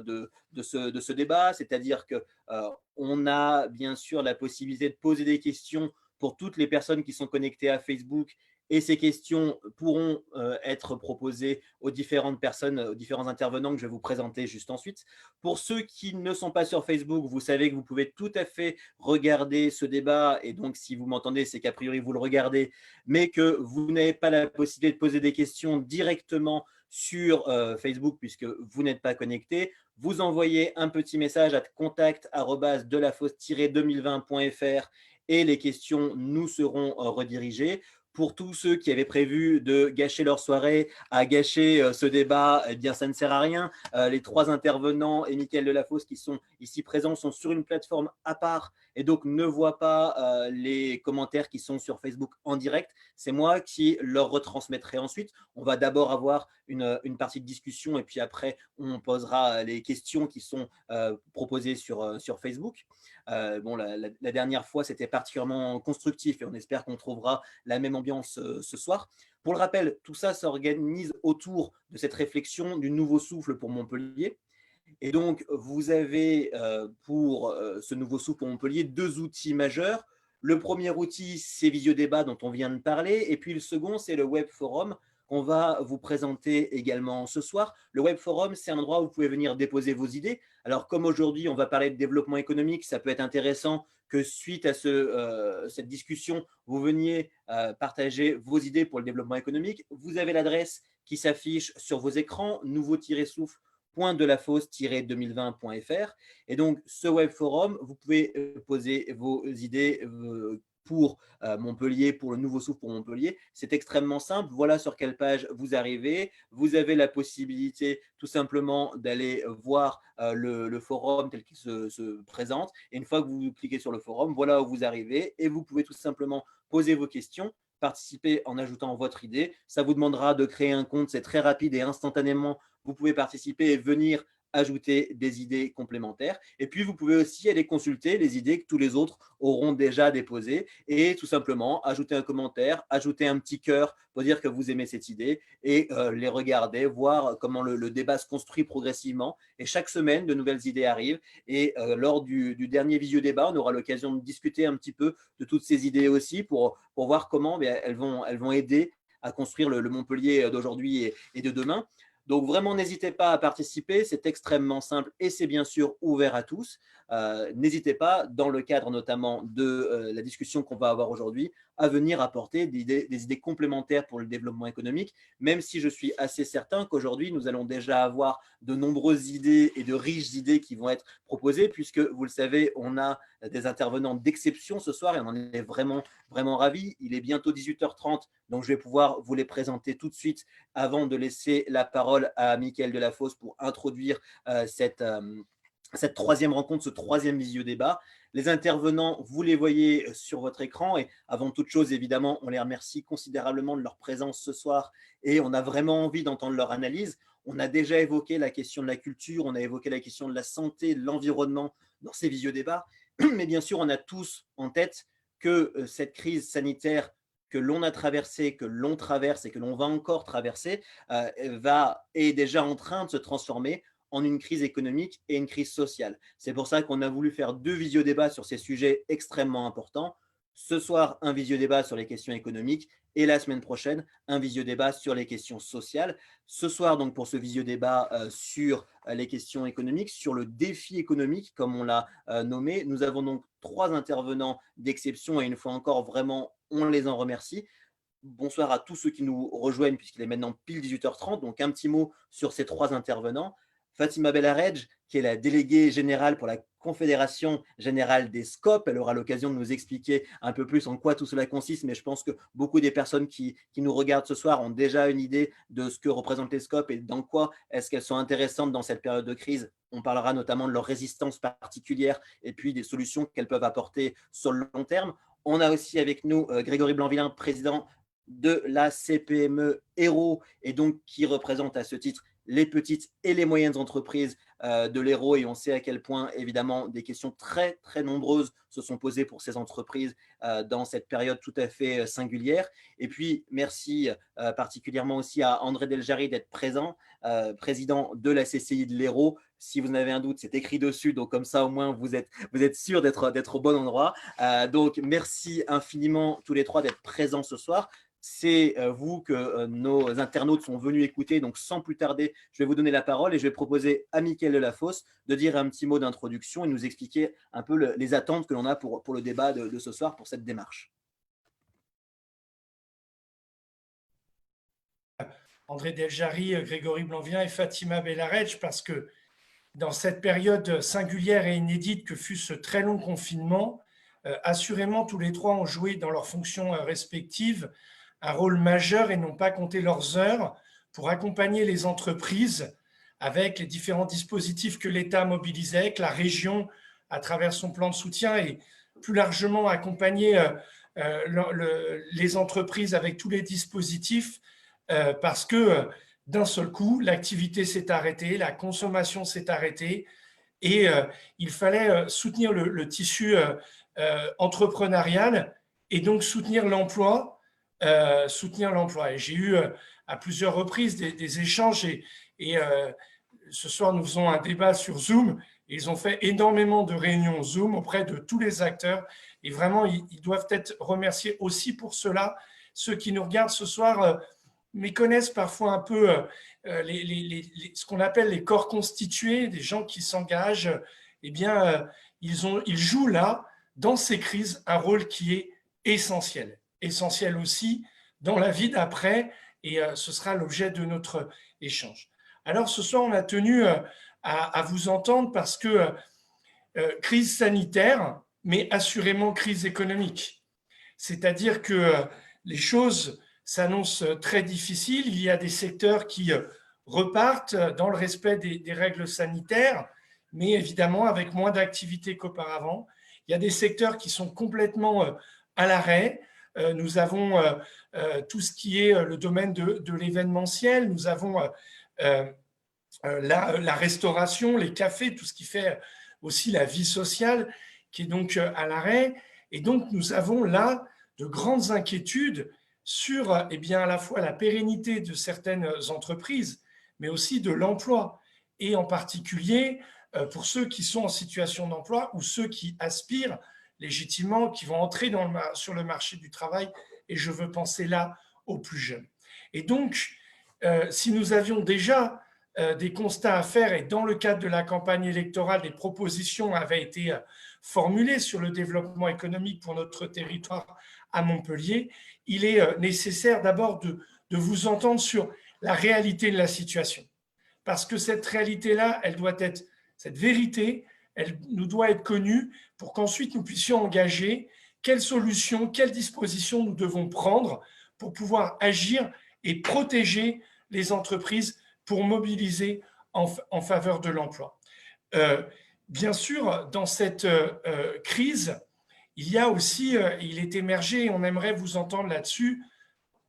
de ce débat, c'est-à-dire qu'on a bien sûr la possibilité de poser des questions pour toutes les personnes qui sont connectées à Facebook et ces questions pourront être proposées aux différentes personnes, aux différents intervenants que je vais vous présenter juste ensuite. Pour ceux qui ne sont pas sur Facebook, vous savez que vous pouvez tout à fait regarder ce débat et donc si vous m'entendez, c'est qu'a priori vous le regardez, mais que vous n'avez pas la possibilité de poser des questions directement sur Facebook puisque vous n'êtes pas connecté. Vous envoyez un petit message à contact@delafosse-2020.fr et les questions nous seront redirigées. Pour tous ceux qui avaient prévu de gâcher leur soirée à gâcher ce débat, eh bien, ça ne sert à rien. Les trois intervenants et Mickaël Delafosse qui sont ici présents sont sur une plateforme à part et donc ne voient pas les commentaires qui sont sur Facebook en direct. C'est moi qui leur retransmettrai ensuite. On va d'abord avoir une partie de discussion et puis après, on posera les questions qui sont proposées sur Facebook. Bon, la dernière fois, c'était particulièrement constructif et on espère qu'on trouvera la même ambiance ce soir. Pour le rappel, tout ça s'organise autour de cette réflexion du nouveau souffle pour Montpellier. Et donc, vous avez pour ce nouveau souffle pour Montpellier deux outils majeurs. Le premier outil, c'est Visiodébat dont on vient de parler. Et puis le second, c'est le Web Forum qu'on va vous présenter également ce soir. Le Web Forum, c'est un endroit où vous pouvez venir déposer vos idées. Alors, comme aujourd'hui, on va parler de développement économique, ça peut être intéressant que suite à cette discussion, vous veniez partager vos idées pour le développement économique. Vous avez l'adresse qui s'affiche sur vos écrans, nouveau-souffle.delafosse-2020.fr. Et donc, ce web forum, vous pouvez poser vos idées pour Montpellier, pour le nouveau souffle pour Montpellier. C'est extrêmement simple. Voilà sur quelle page vous arrivez. Vous avez la possibilité tout simplement d'aller voir le forum tel qu'il se présente. Et une fois que vous cliquez sur le forum, voilà où vous arrivez et vous pouvez tout simplement poser vos questions, participer en ajoutant votre idée. Ça vous demandera de créer un compte, c'est très rapide et instantanément, vous pouvez participer et venir ajouter des idées complémentaires. Et puis, vous pouvez aussi aller consulter les idées que tous les autres auront déjà déposées et tout simplement ajouter un commentaire, ajouter un petit cœur pour dire que vous aimez cette idée et les regarder, voir comment le débat se construit progressivement. Et chaque semaine, de nouvelles idées arrivent. Et lors du dernier visio-débat, on aura l'occasion de discuter un petit peu de toutes ces idées aussi pour voir comment elles vont aider à construire le Montpellier d'aujourd'hui et de demain. Donc vraiment, n'hésitez pas à participer, c'est extrêmement simple et c'est bien sûr ouvert à tous. N'hésitez pas, dans le cadre notamment de la discussion qu'on va avoir aujourd'hui, à venir apporter des idées complémentaires pour le développement économique, même si je suis assez certain qu'aujourd'hui, nous allons déjà avoir de nombreuses idées et de riches idées qui vont être proposées, puisque vous le savez, on a des intervenants d'exception ce soir et on en est vraiment, vraiment ravis. Il est bientôt 18h30, donc je vais pouvoir vous les présenter tout de suite avant de laisser la parole à Mickaël Delafosse pour introduire cette troisième rencontre, ce troisième visio-débat. Les intervenants, vous les voyez sur votre écran et avant toute chose, évidemment, on les remercie considérablement de leur présence ce soir et on a vraiment envie d'entendre leur analyse. On a déjà évoqué la question de la culture, on a évoqué la question de la santé, de l'environnement dans ces visio-débats, mais bien sûr, on a tous en tête que cette crise sanitaire que l'on a traversée, que l'on traverse et que l'on va encore traverser, est déjà en train de se transformer en une crise économique et une crise sociale. C'est pour ça qu'on a voulu faire deux visiodébats sur ces sujets extrêmement importants. Ce soir, un visiodébat sur les questions économiques et la semaine prochaine, un visiodébat sur les questions sociales. Ce soir, donc, pour ce visiodébat sur les questions économiques, sur le défi économique, comme on l'a nommé, nous avons donc trois intervenants d'exception et une fois encore, vraiment, on les en remercie. Bonsoir à tous ceux qui nous rejoignent puisqu'il est maintenant pile 18h30. Donc, un petit mot sur ces trois intervenants. Fatima Belaredj, qui est la déléguée générale pour la Confédération générale des SCOP. Elle aura l'occasion de nous expliquer un peu plus en quoi tout cela consiste, mais je pense que beaucoup des personnes qui nous regardent ce soir ont déjà une idée de ce que représentent les SCOP et dans quoi est-ce qu'elles sont intéressantes dans cette période de crise. On parlera notamment de leur résistance particulière et puis des solutions qu'elles peuvent apporter sur le long terme. On a aussi avec nous Grégory Blanc-Villain, président de la CPME Hérault et donc qui représente à ce titre les petites et les moyennes entreprises de l'Hérault et on sait à quel point évidemment des questions très très nombreuses se sont posées pour ces entreprises dans cette période tout à fait singulière. Et puis merci particulièrement aussi à André Deljari d'être présent, président de la CCI de l'Hérault, Si vous avez un doute, c'est écrit dessus, donc comme ça au moins vous êtes sûr d'être au bon endroit. Donc merci infiniment tous les trois d'être présents ce soir. C'est vous que nos internautes sont venus écouter, donc sans plus tarder, je vais vous donner la parole et je vais proposer à Mickaël Delafosse de dire un petit mot d'introduction et nous expliquer un peu les attentes que l'on a pour le débat de ce soir, pour cette démarche. André Deljari, Grégory Blanvien et Fatima Bellaredj, parce que dans cette période singulière et inédite que fut ce très long confinement, assurément tous les trois ont joué dans leurs fonctions respectives un rôle majeur et n'ont pas compté leurs heures pour accompagner les entreprises avec les différents dispositifs que l'État mobilisait, que la région, à travers son plan de soutien, et plus largement accompagner les entreprises avec tous les dispositifs, parce que d'un seul coup, l'activité s'est arrêtée, la consommation s'est arrêtée, et il fallait soutenir le tissu entrepreneurial et donc soutenir l'emploi. Et j'ai eu à plusieurs reprises des échanges et ce soir nous faisons un débat sur Zoom. Et ils ont fait énormément de réunions Zoom auprès de tous les acteurs et vraiment ils doivent être remerciés aussi pour cela. Ceux qui nous regardent ce soir méconnaissent parfois un peu ce qu'on appelle les corps constitués, des gens qui s'engagent. Eh bien, ils jouent là, dans ces crises, un rôle qui est essentiel. Essentiel aussi dans la vie d'après, et ce sera l'objet de notre échange. Alors, ce soir, on a tenu à vous entendre parce que crise sanitaire, mais assurément crise économique. C'est-à-dire que les choses s'annoncent très difficiles. Il y a des secteurs qui repartent dans le respect des règles sanitaires, mais évidemment avec moins d'activité qu'auparavant. Il y a des secteurs qui sont complètement à l'arrêt. Nous avons tout ce qui est le domaine de l'événementiel. Nous avons la restauration, les cafés, tout ce qui fait aussi la vie sociale qui est donc à l'arrêt. Et donc, nous avons là de grandes inquiétudes sur eh bien, à la fois la pérennité de certaines entreprises, mais aussi de l'emploi. Et en particulier, pour ceux qui sont en situation d'emploi ou ceux qui aspirent légitimement, qui vont entrer sur le marché du travail. Et je veux penser là aux plus jeunes. Et donc, si nous avions déjà des constats à faire et dans le cadre de la campagne électorale, des propositions avaient été formulées sur le développement économique pour notre territoire à Montpellier, il est nécessaire d'abord de vous entendre sur la réalité de la situation. Parce que cette réalité-là, elle doit être, cette vérité, elle nous doit être connue pour qu'ensuite nous puissions engager quelles solutions, quelles dispositions nous devons prendre pour pouvoir agir et protéger les entreprises pour mobiliser en faveur de l'emploi. Bien sûr, dans cette crise, il y a aussi, il est émergé, et on aimerait vous entendre là-dessus,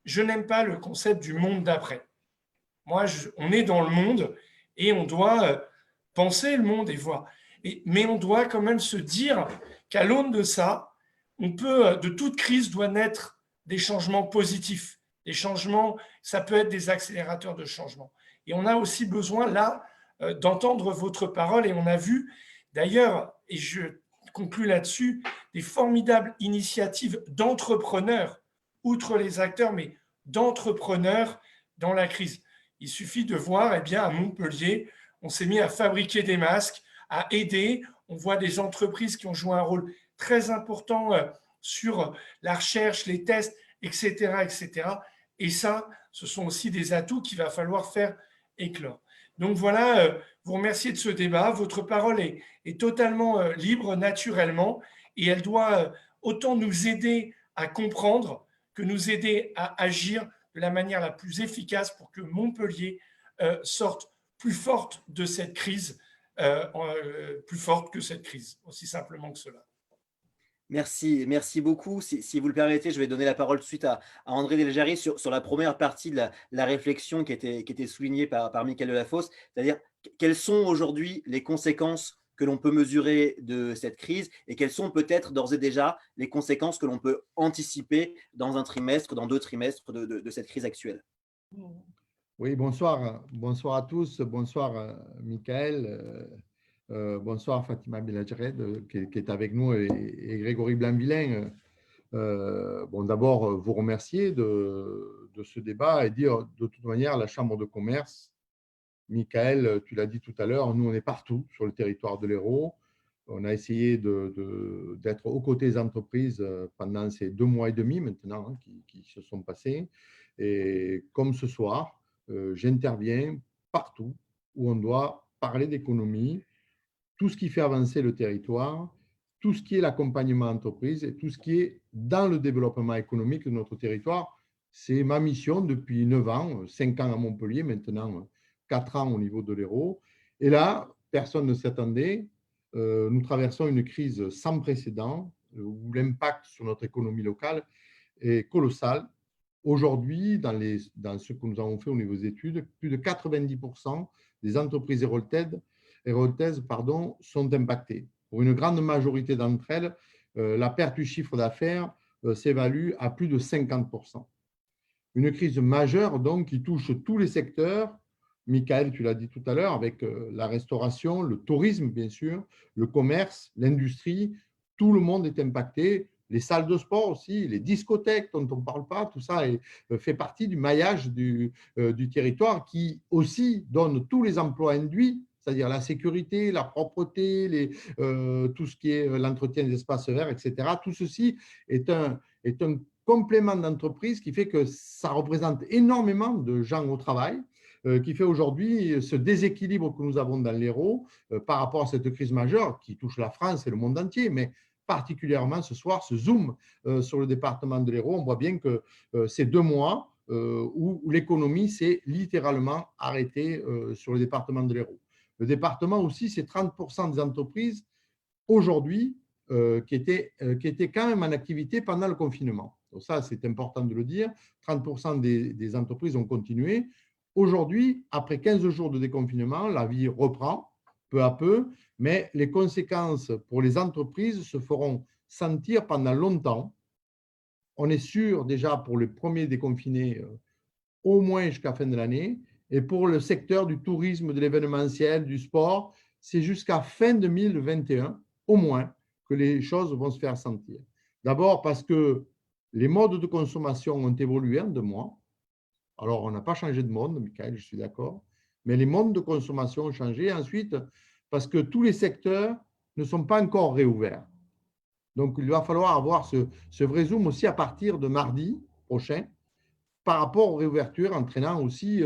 je n'aime pas le concept du monde d'après. Moi, on est dans le monde et on doit penser le monde et voir. Mais on doit quand même se dire qu'à l'aune de ça, de toute crise doit naître des changements positifs. Des changements, ça peut être des accélérateurs de changement. Et on a aussi besoin là d'entendre votre parole. Et on a vu d'ailleurs, et je conclus là-dessus, des formidables initiatives d'entrepreneurs, outre les acteurs, mais d'entrepreneurs dans la crise. Il suffit de voir, eh bien, à Montpellier, on s'est mis à fabriquer des masques, à aider. On voit des entreprises qui ont joué un rôle très important sur la recherche, les tests, etc., etc. Et ça, ce sont aussi des atouts qu'il va falloir faire éclore. Donc voilà, vous remerciez de ce débat. Votre parole est totalement libre, naturellement, et elle doit autant nous aider à comprendre que nous aider à agir de la manière la plus efficace pour que Montpellier sorte plus forte de cette crise, plus forte que cette crise, aussi simplement que cela. Merci beaucoup. Si vous le permettez, je vais donner la parole tout de suite à André Deljari sur la première partie de la réflexion qui était soulignée par Mickaël Delafosse, c'est-à-dire quelles sont aujourd'hui les conséquences que l'on peut mesurer de cette crise et quelles sont peut-être d'ores et déjà les conséquences que l'on peut anticiper dans un trimestre, dans 2 trimestres de cette crise actuelle. Oui, bonsoir. Bonsoir à tous. Bonsoir, Michael. Bonsoir, Fatima Belajred, qui est avec nous, et Grégory Blanc-Vilain. Bon, d'abord, vous remercier de ce débat et dire, de toute manière, la Chambre de commerce, Michael, tu l'as dit tout à l'heure, nous, on est partout sur le territoire de l'Hérault. On a essayé d'être aux côtés des entreprises pendant ces 2 mois et demi maintenant, hein, qui se sont passés. Et comme ce soir, j'interviens partout où on doit parler d'économie, tout ce qui fait avancer le territoire, tout ce qui est l'accompagnement entreprise et tout ce qui est dans le développement économique de notre territoire. C'est ma mission depuis 9 ans, 5 ans à Montpellier, maintenant 4 ans au niveau de l'Hérault. Et là, personne ne s'attendait. Nous traversons une crise sans précédent où l'impact sur notre économie locale est colossal. Aujourd'hui, dans ce que nous avons fait au niveau des études, plus de 90% des entreprises héroltaises sont impactées. Pour une grande majorité d'entre elles, la perte du chiffre d'affaires s'évalue à plus de 50%. Une crise majeure donc qui touche tous les secteurs. Michael, tu l'as dit tout à l'heure, avec la restauration, le tourisme bien sûr, le commerce, l'industrie, tout le monde est impacté. Les salles de sport aussi, les discothèques dont on ne parle pas, tout ça fait partie du maillage du territoire qui aussi donne tous les emplois induits, c'est-à-dire la sécurité, la propreté, tout ce qui est l'entretien des espaces verts, etc. Tout ceci est un complément d'entreprise qui fait que ça représente énormément de gens au travail, qui fait aujourd'hui ce déséquilibre que nous avons dans l'Hérault par rapport à cette crise majeure qui touche la France et le monde entier, mais particulièrement ce soir, ce zoom sur le département de l'Hérault, on voit bien que ces 2 mois où l'économie s'est littéralement arrêtée sur le département de l'Hérault. Le département aussi, c'est 30% des entreprises aujourd'hui qui étaient quand même en activité pendant le confinement. Donc ça, c'est important de le dire. 30% des entreprises ont continué. Aujourd'hui, après 15 jours de déconfinement, la vie reprend peu à peu, mais les conséquences pour les entreprises se feront sentir pendant longtemps. On est sûr déjà pour les premiers déconfinés, au moins jusqu'à la fin de l'année. Et pour le secteur du tourisme, de l'événementiel, du sport, c'est jusqu'à fin 2021, au moins, que les choses vont se faire sentir. D'abord parce que les modes de consommation ont évolué en 2 mois. Alors, on n'a pas changé de monde, Michael, je suis d'accord, mais les modes de consommation ont changé. Ensuite, parce que tous les secteurs ne sont pas encore réouverts. Donc, il va falloir avoir ce vrai zoom aussi à partir de mardi prochain par rapport aux réouvertures, entraînant aussi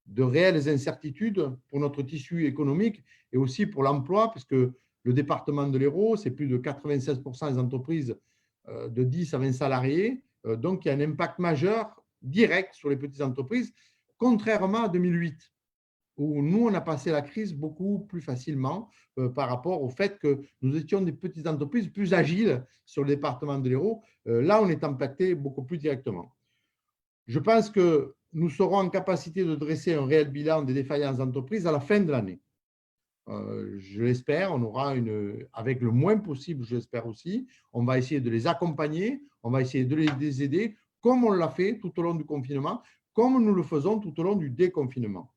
de réelles incertitudes pour notre tissu économique et aussi pour l'emploi, puisque le département de l'Hérault, c'est plus de 96% des entreprises de 10 à 20 salariés. Donc, il y a un impact majeur direct sur les petites entreprises, contrairement à 2008, où nous, on a passé la crise beaucoup plus facilement par rapport au fait que nous étions des petites entreprises plus agiles sur le département de l'Hérault. Là, on est impacté beaucoup plus directement. Je pense que nous serons en capacité de dresser un réel bilan des défaillances d'entreprises à la fin de l'année. Je l'espère, on aura avec le moins possible, je l'espère aussi, on va essayer de les accompagner, on va essayer de les aider comme on l'a fait tout au long du confinement, comme nous le faisons tout au long du déconfinement.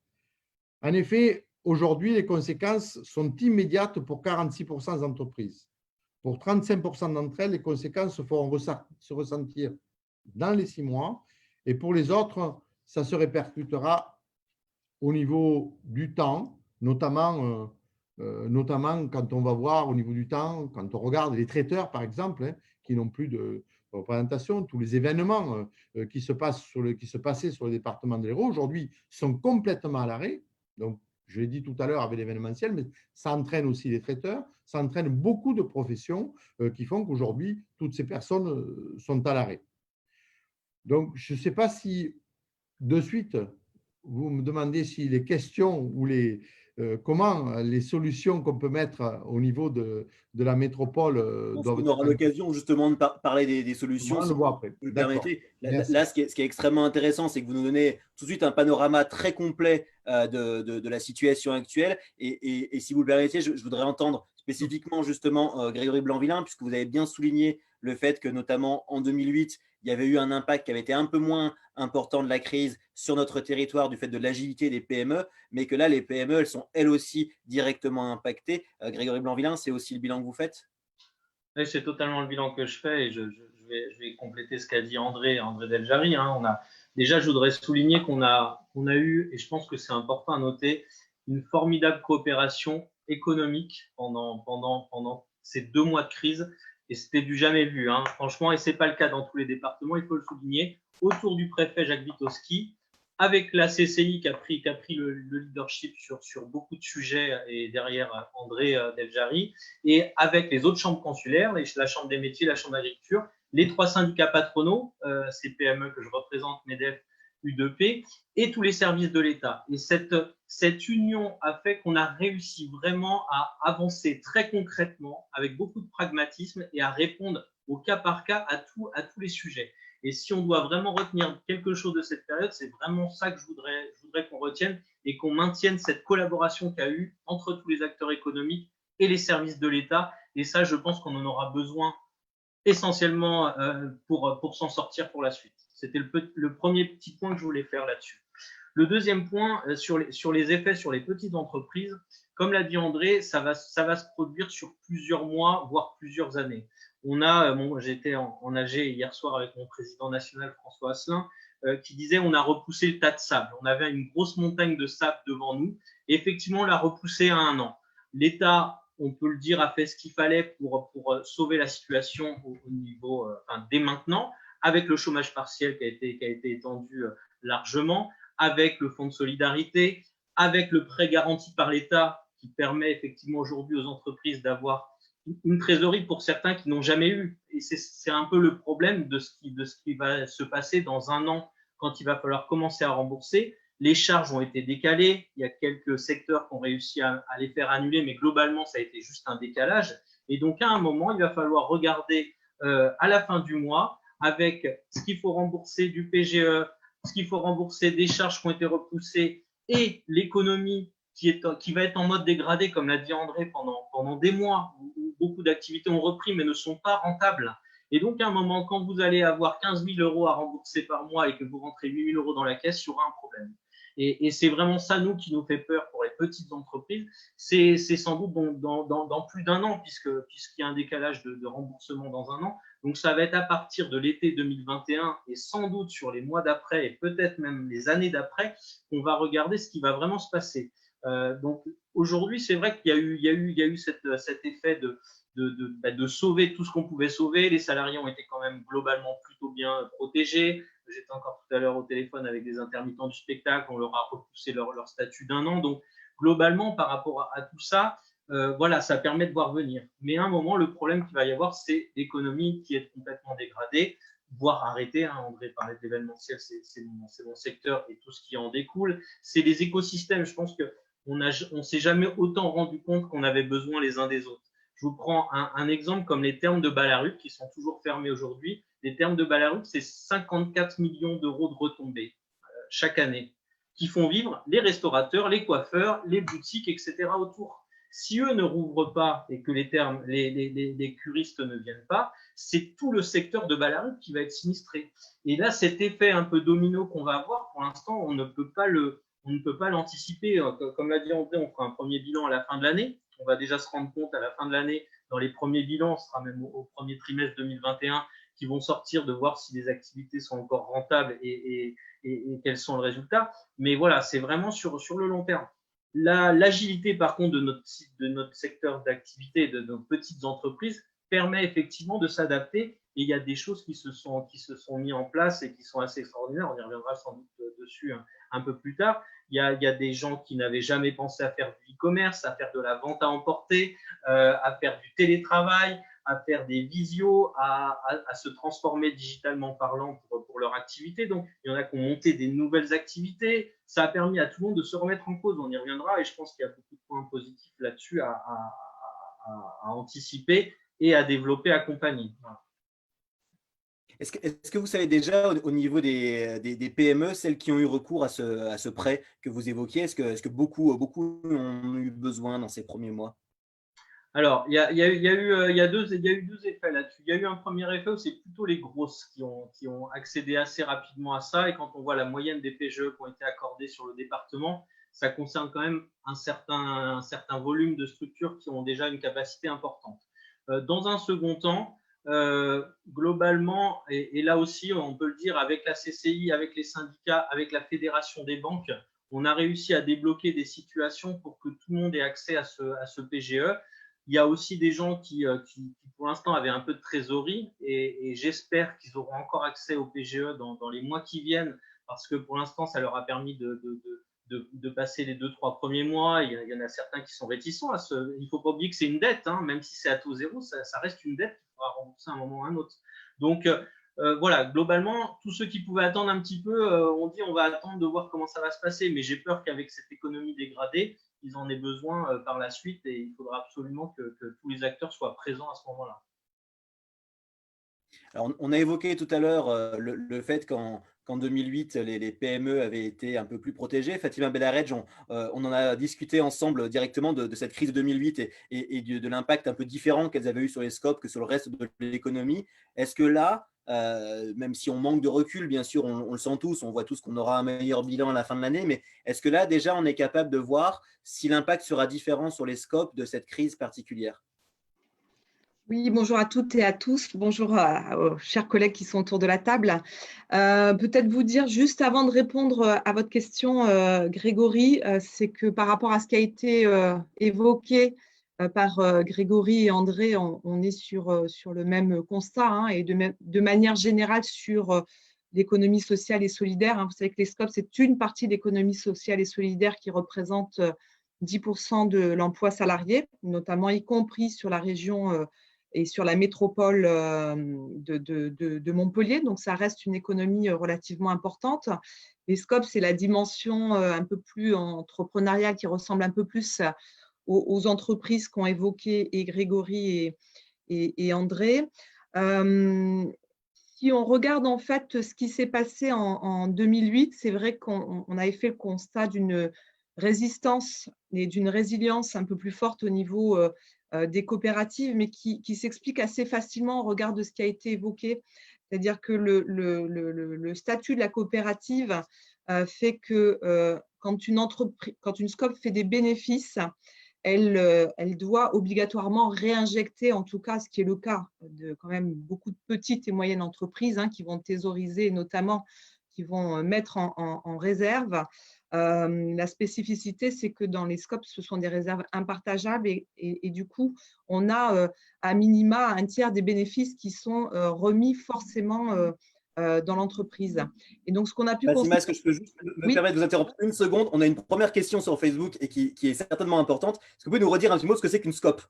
En effet, aujourd'hui, les conséquences sont immédiates pour 46% des entreprises. Pour 35% d'entre elles, les conséquences se feront se ressentir dans les 6 mois. Et pour les autres, ça se répercutera au niveau du temps, notamment quand on va voir au niveau du temps, quand on regarde les traiteurs, par exemple, hein, qui n'ont plus de représentation, tous les événements qui se passaient sur le département de l'Hérault, aujourd'hui, sont complètement à l'arrêt. Donc, je l'ai dit tout à l'heure avec l'événementiel, mais ça entraîne aussi les traiteurs, ça entraîne beaucoup de professions qui font qu'aujourd'hui, toutes ces personnes sont à l'arrêt. Donc, je ne sais pas si, de suite, vous me demandez si les questions ou comment les solutions qu'on peut mettre au niveau de la métropole Je pense doivent qu'on être. aura l'occasion justement de parler des solutions, On le si voit après. vous le D'accord. permettez. Merci. Là, ce qui est extrêmement intéressant, c'est que vous nous donnez tout de suite un panorama très complet de la situation actuelle. Et si vous le permettez, je voudrais entendre spécifiquement justement Grégory Blanc-Vilain, puisque vous avez bien souligné le fait que notamment en 2008, il y avait eu un impact qui avait été un peu moins important de la crise sur notre territoire du fait de l'agilité des PME, mais que là, les PME, elles sont elles aussi directement impactées. Grégory Blanc-Villain, c'est aussi le bilan que vous faites? Oui, c'est totalement le bilan que je fais et je vais compléter ce qu'a dit André Deljari. Déjà, je voudrais souligner qu'on a eu, et je pense que c'est important à noter, une formidable coopération économique pendant ces 2 mois de crise, et c'était du jamais vu, franchement, et c'est pas le cas dans tous les départements, il faut le souligner, autour du préfet Jacques Witowski, avec la CCI qui a pris le leadership sur beaucoup de sujets, et derrière André Deljari, et avec les autres chambres consulaires, la Chambre des métiers, la Chambre d'agriculture, les 3 syndicats patronaux, ces PME que je représente, MEDEF, U2P, et tous les services de l'État. Et cette union a fait qu'on a réussi vraiment à avancer très concrètement, avec beaucoup de pragmatisme, et à répondre au cas par cas à tous les sujets. Et si on doit vraiment retenir quelque chose de cette période, c'est vraiment ça que je voudrais qu'on retienne, et qu'on maintienne cette collaboration qu'il y a eu entre tous les acteurs économiques et les services de l'État. Et ça, je pense qu'on en aura besoin essentiellement pour s'en sortir pour la suite. C'était le premier petit point que je voulais faire là-dessus. Le deuxième point, sur les effets sur les petites entreprises, comme l'a dit André, ça va se produire sur plusieurs mois, voire plusieurs années. J'étais en AG hier soir avec mon président national François Asselin, qui disait on a repoussé le tas de sable. On avait une grosse montagne de sable devant nous, et effectivement on l'a repoussé à 1 an. L'État, on peut le dire, a fait ce qu'il fallait pour sauver la situation au niveau, dès maintenant, avec le chômage partiel qui a été étendu largement, avec le fonds de solidarité, avec le prêt garanti par l'État qui permet effectivement aujourd'hui aux entreprises d'avoir une trésorerie pour certains qui n'ont jamais eu. Et c'est un peu le problème de ce qui va se passer dans 1 an quand il va falloir commencer à rembourser. Les charges ont été décalées. Il y a quelques secteurs qui ont réussi à les faire annuler, mais globalement, ça a été juste un décalage. Et donc, à un moment, il va falloir regarder à la fin du mois avec ce qu'il faut rembourser du PGE, ce qu'il faut rembourser des charges qui ont été repoussées et l'économie qui va être en mode dégradé, comme l'a dit André, pendant des mois où beaucoup d'activités ont repris mais ne sont pas rentables. Et donc, à un moment, quand vous allez avoir 15 000 € à rembourser par mois et que vous rentrez 8 000 € dans la caisse, il y aura un problème. Et c'est vraiment ça, nous, qui nous fait peur pour les petites entreprises. C'est sans doute dans plus d'1 an, puisqu'il y a un décalage de remboursement dans 1 an. Donc, ça va être à partir de l'été 2021 et sans doute sur les mois d'après et peut-être même les années d'après qu'on va regarder ce qui va vraiment se passer. Donc, aujourd'hui, c'est vrai qu'il y a eu cet effet de sauver tout ce qu'on pouvait sauver. Les salariés ont été quand même globalement plutôt bien protégés. J'étais encore tout à l'heure au téléphone avec des intermittents du spectacle. On leur a repoussé leur statut d'1 an. Donc, globalement, par rapport à tout ça, voilà, ça permet de voir venir. Mais à un moment, le problème qu'il va y avoir, c'est l'économie qui est complètement dégradée, voire arrêtée. André parlait de l'événementiel, c'est mon secteur et tout ce qui en découle. C'est les écosystèmes. Je pense qu'on ne s'est jamais autant rendu compte qu'on avait besoin les uns des autres. Je vous prends un exemple comme les thermes de Ballaruc qui sont toujours fermés aujourd'hui. Les thermes de Ballaruc, c'est 54 millions d'euros de retombées chaque année qui font vivre les restaurateurs, les coiffeurs, les boutiques, etc. autour. Si eux ne rouvrent pas et que les curistes ne viennent pas, c'est tout le secteur de Ballaruc qui va être sinistré. Et là, cet effet un peu domino qu'on va avoir, pour l'instant, on ne peut pas l'anticiper. Comme l'a dit André, on fera un premier bilan à la fin de l'année. On va déjà se rendre compte à la fin de l'année, dans les premiers bilans, ce sera même au premier trimestre 2021, qui vont sortir de voir si les activités sont encore rentables et quels sont les résultats. Mais voilà, c'est vraiment sur le long terme. L'agilité, par contre, de notre secteur d'activité, de nos petites entreprises, permet effectivement de s'adapter. Et il y a des choses qui se sont mises en place et qui sont assez extraordinaires. On y reviendra sans doute dessus un peu plus tard. Il y a des gens qui n'avaient jamais pensé à faire du e-commerce, à faire de la vente à emporter, à faire du télétravail, à faire des visios, à se transformer digitalement parlant pour leur activité. Donc, il y en a qui ont monté des nouvelles activités. Ça a permis à tout le monde de se remettre en cause. On y reviendra et je pense qu'il y a beaucoup de points positifs là-dessus à anticiper et à développer, accompagner. Voilà. Est-ce que vous savez déjà au niveau des PME, celles qui ont eu recours à ce prêt que vous évoquiez, est-ce que beaucoup ont eu besoin dans ces premiers mois? Alors, il y a eu deux effets là-dessus. Il y a eu un premier effet où c'est plutôt les grosses qui ont accédé assez rapidement à ça. Et quand on voit la moyenne des PGE qui ont été accordés sur le département, ça concerne quand même un certain volume de structures qui ont déjà une capacité importante. Dans un second temps, globalement, et là aussi, on peut le dire, avec la CCI, avec les syndicats, avec la Fédération des banques, on a réussi à débloquer des situations pour que tout le monde ait accès à ce PGE. Il y a aussi des gens qui pour l'instant, avaient un peu de trésorerie et j'espère qu'ils auront encore accès au PGE dans les mois qui viennent parce que pour l'instant, ça leur a permis de passer les 2-3 premiers mois. Il y en a certains qui sont réticents. Il ne faut pas oublier que c'est une dette, hein, même si c'est à taux zéro, ça reste une dette qu'il faudra rembourser à un moment ou à un autre. Donc, voilà, globalement, tous ceux qui pouvaient attendre un petit peu ont dit on va attendre de voir comment ça va se passer. Mais j'ai peur qu'avec cette économie dégradée, ils en aient besoin par la suite et il faudra absolument que tous les acteurs soient présents à ce moment-là. Alors, on a évoqué tout à l'heure le fait qu'en 2008, les PME avaient été un peu plus protégées. Fatima Belaredj, on en a discuté ensemble directement de cette crise de 2008 et de l'impact un peu différent qu'elles avaient eu sur les scopes que sur le reste de l'économie. Est-ce que là, même si on manque de recul, bien sûr, on le sent tous, on voit tous qu'on aura un meilleur bilan à la fin de l'année, mais est-ce que là, déjà, on est capable de voir si l'impact sera différent sur les scopes de cette crise particulière? Oui, bonjour à toutes et à tous. Bonjour aux chers collègues qui sont autour de la table. Peut-être vous dire juste avant de répondre à votre question, Grégory, c'est que par rapport à ce qui a été évoqué par Grégory et André, on est sur le même constat hein, et de manière générale sur l'économie sociale et solidaire. Hein. Vous savez que les SCOP, c'est une partie de l'économie sociale et solidaire qui représente 10% de l'emploi salarié, notamment y compris sur la région et sur la métropole de Montpellier. Donc, ça reste une économie relativement importante. Les SCOP, c'est la dimension un peu plus entrepreneuriale qui ressemble un peu plus aux entreprises qu'ont évoquées et Grégory et André. Si on regarde en fait ce qui s'est passé en 2008, c'est vrai qu'on avait fait le constat d'une résistance et d'une résilience un peu plus forte au niveau des coopératives, mais qui s'explique assez facilement au regard de ce qui a été évoqué. C'est-à-dire que le statut de la coopérative fait que quand une SCOP fait des bénéfices, elle doit obligatoirement réinjecter, en tout cas, ce qui est le cas de quand même beaucoup de petites et moyennes entreprises hein, qui vont thésauriser et notamment qui vont mettre en réserve. La spécificité, c'est que dans les scopes, ce sont des réserves impartageables et du coup, on a à minima un tiers des bénéfices qui sont remis forcément dans l'entreprise. Et donc, ce qu'on a pu Fatima, constater… est-ce que je peux juste me Oui. permettre de vous interrompre une seconde? On a une première question sur Facebook et qui est certainement importante. Est-ce que vous pouvez nous redire un petit mot ce que c'est qu'une SCOP?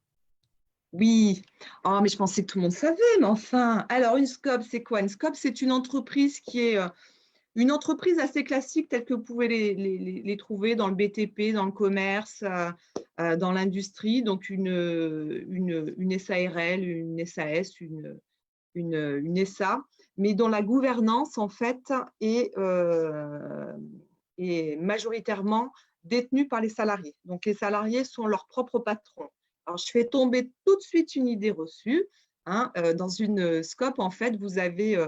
Oui, oh, mais je pensais que tout le monde savait, mais enfin. Alors, une SCOP, c'est quoi? Une SCOP, c'est une entreprise qui est une entreprise assez classique telle que vous pouvez les trouver dans le BTP, dans le commerce, dans l'industrie, donc une SARL, une SAS, une SA, mais dont la gouvernance, en fait, est majoritairement détenue par les salariés. Donc, les salariés sont leurs propres patrons. Alors, je fais tomber tout de suite une idée reçue. Hein, dans une SCOP, en fait, vous avez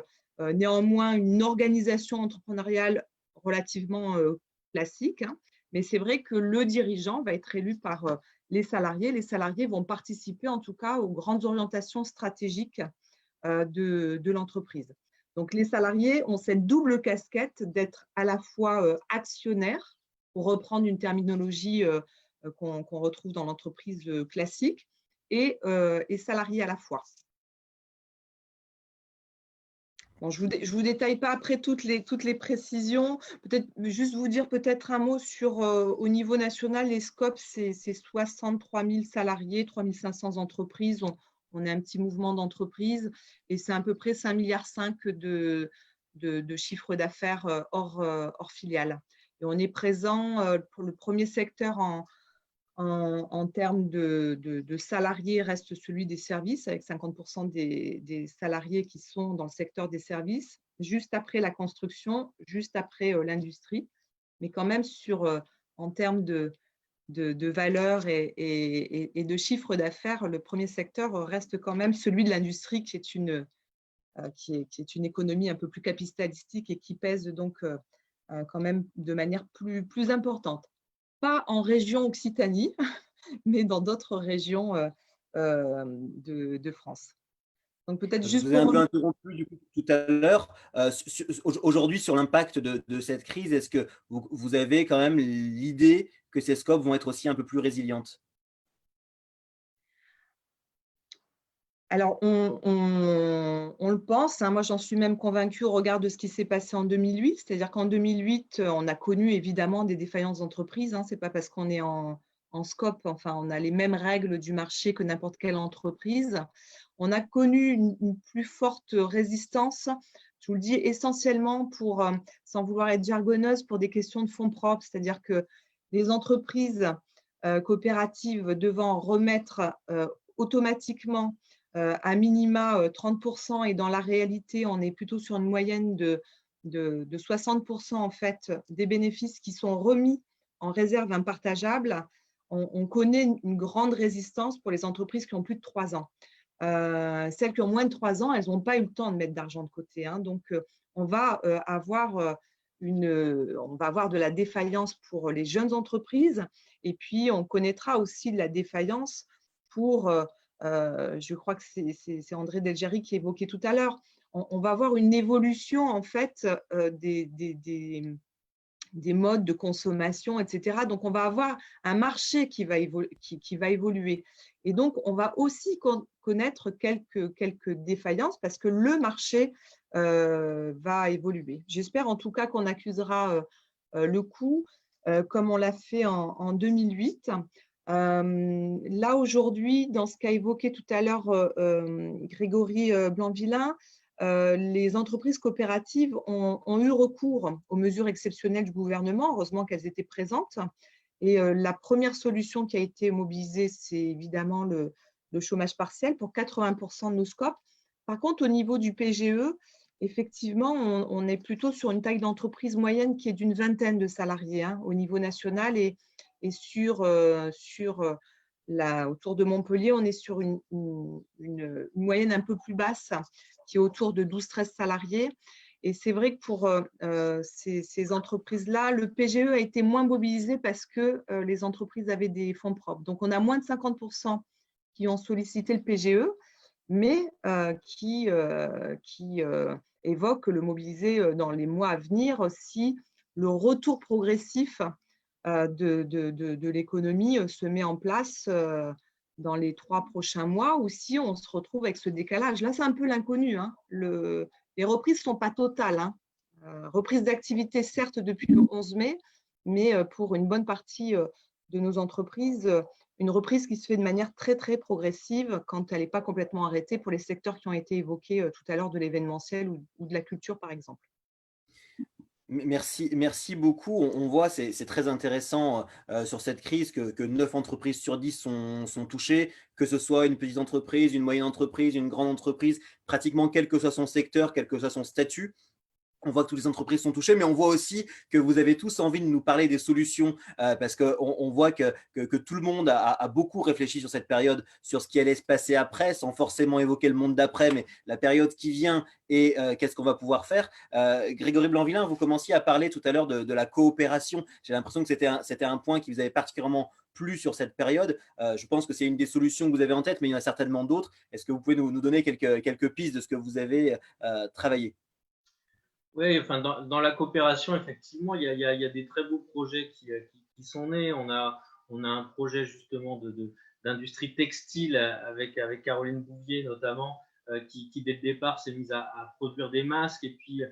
néanmoins une organisation entrepreneuriale relativement classique, hein, mais c'est vrai que le dirigeant va être élu par les salariés. Les salariés vont participer en tout cas aux grandes orientations stratégiques de l'entreprise. Donc, les salariés ont cette double casquette d'être à la fois actionnaires, pour reprendre une terminologie qu'on retrouve dans l'entreprise classique, et salariés à la fois. Bon, je ne vous détaille pas après toutes les précisions. Peut-être juste vous dire peut-être un mot sur, au niveau national, les SCOP, c'est 63 000 salariés, 3 500 entreprises. On est un petit mouvement d'entreprises et c'est à peu près 5,5 milliards de chiffre d'affaires hors filiale. Et on est présent pour le premier secteur en termes de salariés reste celui des services, avec 50% des salariés qui sont dans le secteur des services, juste après la construction, juste après l'industrie. Mais quand même, en termes de valeur et de chiffre d'affaires, le premier secteur reste quand même celui de l'industrie, qui est une économie un peu plus capitalistique et qui pèse donc quand même de manière plus importante. Pas en région Occitanie, mais dans d'autres régions de France. Donc peut-être Je juste vous ai un pour… peu interrompu du coup, tout à l'heure. Aujourd'hui, sur l'impact de cette crise, est-ce que vous avez quand même l'idée que ces scopes vont être aussi un peu plus résilientes? Alors, on le pense, hein. Moi, j'en suis même convaincue au regard de ce qui s'est passé en 2008. C'est-à-dire qu'en 2008, on a connu évidemment des défaillances d'entreprises, hein. Ce n'est pas parce qu'on est en scope, enfin, on a les mêmes règles du marché que n'importe quelle entreprise. On a connu une plus forte résistance, je vous le dis, essentiellement pour, sans vouloir être jargonneuse, pour des questions de fonds propres. C'est-à-dire que les entreprises coopératives devant remettre automatiquement à minima 30%, et dans la réalité, on est plutôt sur une moyenne de 60% en fait, des bénéfices qui sont remis en réserve impartageable. On connaît une grande résistance pour les entreprises qui ont plus de 3 ans. Celles qui ont moins de 3 ans, elles n'ont pas eu le temps de mettre d'argent de côté, hein. Donc, on va avoir de la défaillance pour les jeunes entreprises, et puis on connaîtra aussi de la défaillance pour… je crois que c'est André Delgeri qui évoquait tout à l'heure. On va avoir une évolution en fait des modes de consommation, etc. Donc, on va avoir un marché qui va évoluer. Et donc, on va aussi connaître quelques défaillances parce que le marché va évoluer. J'espère en tout cas qu'on accusera le coup comme on l'a fait en 2008. Là, aujourd'hui, dans ce qu'a évoqué tout à l'heure Grégory Blanc-Villain, les entreprises coopératives ont eu recours aux mesures exceptionnelles du gouvernement. Heureusement qu'elles étaient présentes. Et la première solution qui a été mobilisée, c'est évidemment le chômage partiel pour 80% de nos scopes. Par contre, au niveau du PGE, effectivement, on est plutôt sur une taille d'entreprise moyenne qui est d'une vingtaine de salariés, hein, au niveau national, et autour de Montpellier, on est sur une moyenne un peu plus basse, qui est autour de 12-13 salariés. Et c'est vrai que pour ces entreprises-là, le PGE a été moins mobilisé parce que les entreprises avaient des fonds propres. Donc, on a moins de 50% qui ont sollicité le PGE, mais qui évoquent le mobiliser dans les mois à venir si le retour progressif de l'économie se met en place dans les 3 prochains mois, ou si on se retrouve avec ce décalage. Là, c'est un peu l'inconnu, hein. Les reprises ne sont pas totales, hein. Reprise d'activité, certes, depuis le 11 mai, mais pour une bonne partie de nos entreprises, une reprise qui se fait de manière très, très progressive quand elle n'est pas complètement arrêtée pour les secteurs qui ont été évoqués tout à l'heure, de l'événementiel ou de la culture, par exemple. Merci beaucoup. On voit, c'est très intéressant sur cette crise que 9 entreprises sur 10 sont touchées, que ce soit une petite entreprise, une moyenne entreprise, une grande entreprise, pratiquement quel que soit son secteur, quel que soit son statut. On voit que toutes les entreprises sont touchées, mais on voit aussi que vous avez tous envie de nous parler des solutions parce qu'on voit que tout le monde a beaucoup réfléchi sur cette période, sur ce qui allait se passer après, sans forcément évoquer le monde d'après, mais la période qui vient et qu'est-ce qu'on va pouvoir faire. Grégory Blanc-Villain, vous commenciez à parler tout à l'heure de la coopération. J'ai l'impression que c'était un point qui vous avait particulièrement plu sur cette période. Je pense que c'est une des solutions que vous avez en tête, mais il y en a certainement d'autres. Est-ce que vous pouvez nous donner quelques pistes de ce que vous avez travaillé? Oui, enfin, dans la coopération, effectivement, il y a des très beaux projets qui sont nés. On a un projet justement d'industrie textile avec Caroline Bouvier notamment, qui dès le départ s'est mise à produire des masques. Et puis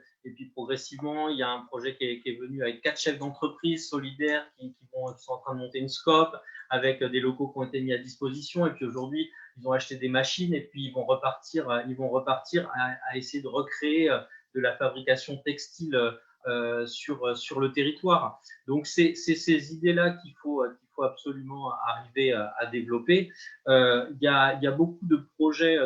progressivement, il y a un projet qui est venu avec 4 chefs d'entreprise solidaires qui sont en train de monter une scope avec des locaux qui ont été mis à disposition. Et puis aujourd'hui, ils ont acheté des machines et puis ils vont repartir à essayer de recréer de la fabrication textile sur le territoire. Donc, c'est ces idées-là qu'il faut absolument arriver à développer. Il y a beaucoup de projets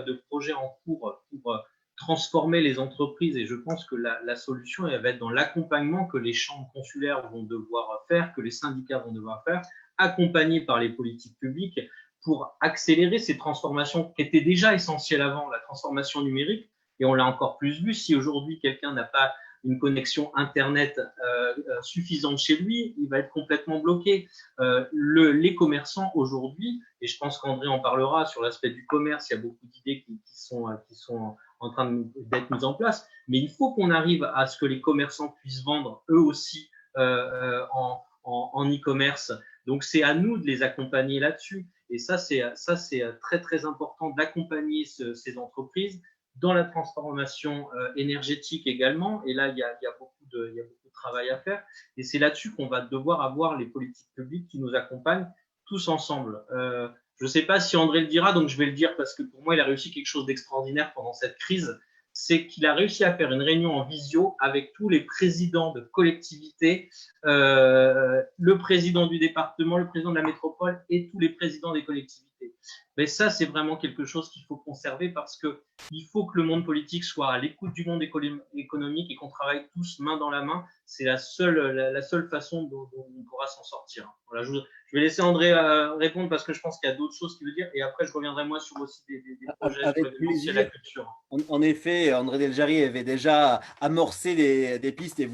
en cours pour transformer les entreprises, et je pense que la solution elle va être dans l'accompagnement que les chambres consulaires vont devoir faire, que les syndicats vont devoir faire, accompagnés par les politiques publiques pour accélérer ces transformations qui étaient déjà essentielles avant, la transformation numérique. Et on l'a encore plus vu, si aujourd'hui quelqu'un n'a pas une connexion Internet suffisante chez lui, il va être complètement bloqué. Les commerçants aujourd'hui, et je pense qu'André en parlera sur l'aspect du commerce, il y a beaucoup d'idées qui sont en train d'être mises en place, mais il faut qu'on arrive à ce que les commerçants puissent vendre eux aussi en e-commerce. Donc, c'est à nous de les accompagner là-dessus. Et ça, c'est très, très important d'accompagner ces entreprises dans la transformation énergétique également. Et là, il y a beaucoup de travail à faire. Et c'est là-dessus qu'on va devoir avoir les politiques publiques qui nous accompagnent tous ensemble. Je ne sais pas si André le dira, donc je vais le dire parce que pour moi, il a réussi quelque chose d'extraordinaire pendant cette crise. C'est qu'il a réussi à faire une réunion en visio avec tous les présidents de collectivités, le président du département, le président de la métropole et tous les présidents des collectivités. Mais ça, c'est vraiment quelque chose qu'il faut conserver parce qu'il faut que le monde politique soit à l'écoute du monde économique et qu'on travaille tous main dans la main. C'est la seule façon dont on pourra s'en sortir. Voilà, je vais laisser André répondre parce que je pense qu'il y a d'autres choses qu'il veut dire et après, je reviendrai moi sur aussi des projets sur l'événementiel, la culture. En effet, André Deljarry avait déjà amorcé des pistes et vous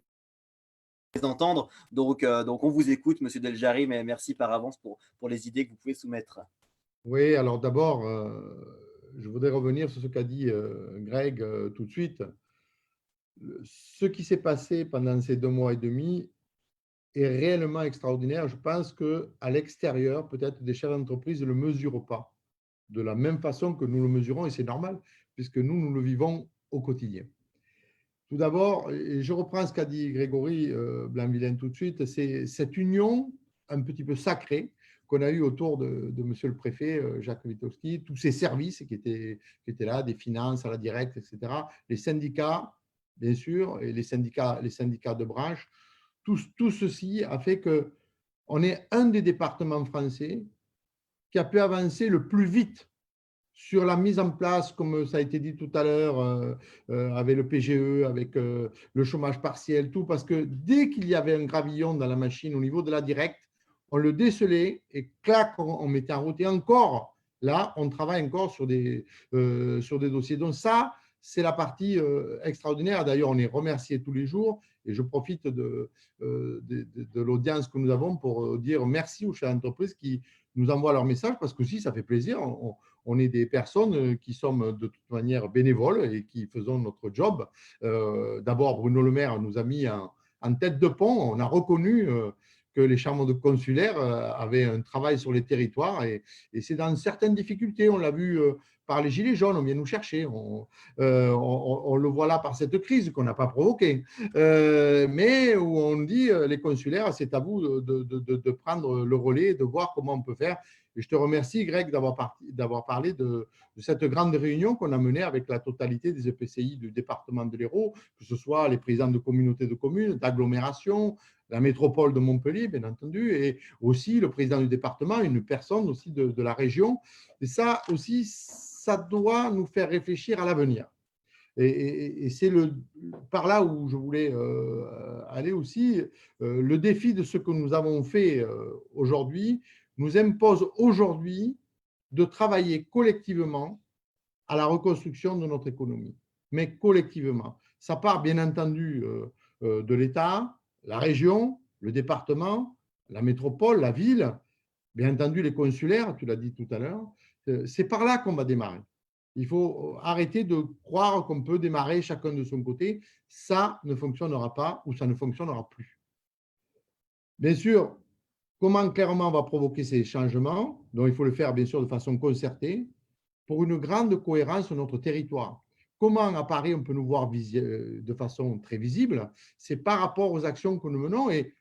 les entendre. Donc, on vous écoute, Monsieur Deljarry, mais merci par avance pour les idées que vous pouvez soumettre. Oui, alors d'abord, je voudrais revenir sur ce qu'a dit Greg tout de suite. Ce qui s'est passé pendant ces 2 mois et demi est réellement extraordinaire. Je pense qu'à l'extérieur, peut-être des chefs d'entreprise ne le mesurent pas de la même façon que nous le mesurons, et c'est normal, puisque nous le vivons au quotidien. Tout d'abord, et je reprends ce qu'a dit Grégory Blainvillain tout de suite, c'est cette union un petit peu sacrée qu'on a eue autour de monsieur le préfet Jacques Witowski, tous ces services qui étaient là, des finances à la directe, etc., les syndicats, bien sûr, et les syndicats de branche, tout ceci a fait qu'on est un des départements français qui a pu avancer le plus vite sur la mise en place, comme ça a été dit tout à l'heure, avec le PGE, avec le chômage partiel, tout, parce que dès qu'il y avait un gravillon dans la machine au niveau de la directe, on le décelait et clac, on mettait en route. Et encore, là, on travaille encore sur des dossiers. Donc ça, c'est la partie extraordinaire. D'ailleurs, on est remercié tous les jours et je profite de l'audience que nous avons pour dire merci aux chefs d'entreprise qui nous envoient leurs messages parce que aussi, ça fait plaisir. On est des personnes qui sommes de toute manière bénévoles et qui faisons notre job. D'abord, Bruno Le Maire nous a mis en tête de pont. On a reconnu que les chambres de consulaires avaient un travail sur les territoires et c'est dans certaines difficultés. On l'a vu par les Gilets jaunes, on vient nous chercher. On le voit là par cette crise qu'on n'a pas provoquée. Mais où on dit, les consulaires, c'est à vous de prendre le relais, de voir comment on peut faire. Et je te remercie, Greg, d'avoir parlé de cette grande réunion qu'on a menée avec la totalité des EPCI du département de l'Hérault, que ce soit les présidents de communautés de communes, d'agglomération, la métropole de Montpellier, bien entendu, et aussi le président du département, une personne aussi de la région. Et ça aussi, ça doit nous faire réfléchir à l'avenir. Et c'est par là où je voulais aller aussi. Le défi de ce que nous avons fait aujourd'hui nous impose aujourd'hui de travailler collectivement à la reconstruction de notre économie, mais collectivement. Ça part bien entendu de l'État, la région, le département, la métropole, la ville, bien entendu les consulaires, tu l'as dit tout à l'heure. C'est par là qu'on va démarrer. Il faut arrêter de croire qu'on peut démarrer chacun de son côté. Ça ne fonctionnera pas ou ça ne fonctionnera plus. Bien sûr, comment clairement on va provoquer ces changements? Donc, il faut le faire bien sûr de façon concertée pour une grande cohérence sur notre territoire. Comment à Paris on peut nous voir de façon très visible? C'est par rapport aux actions que nous menons. Et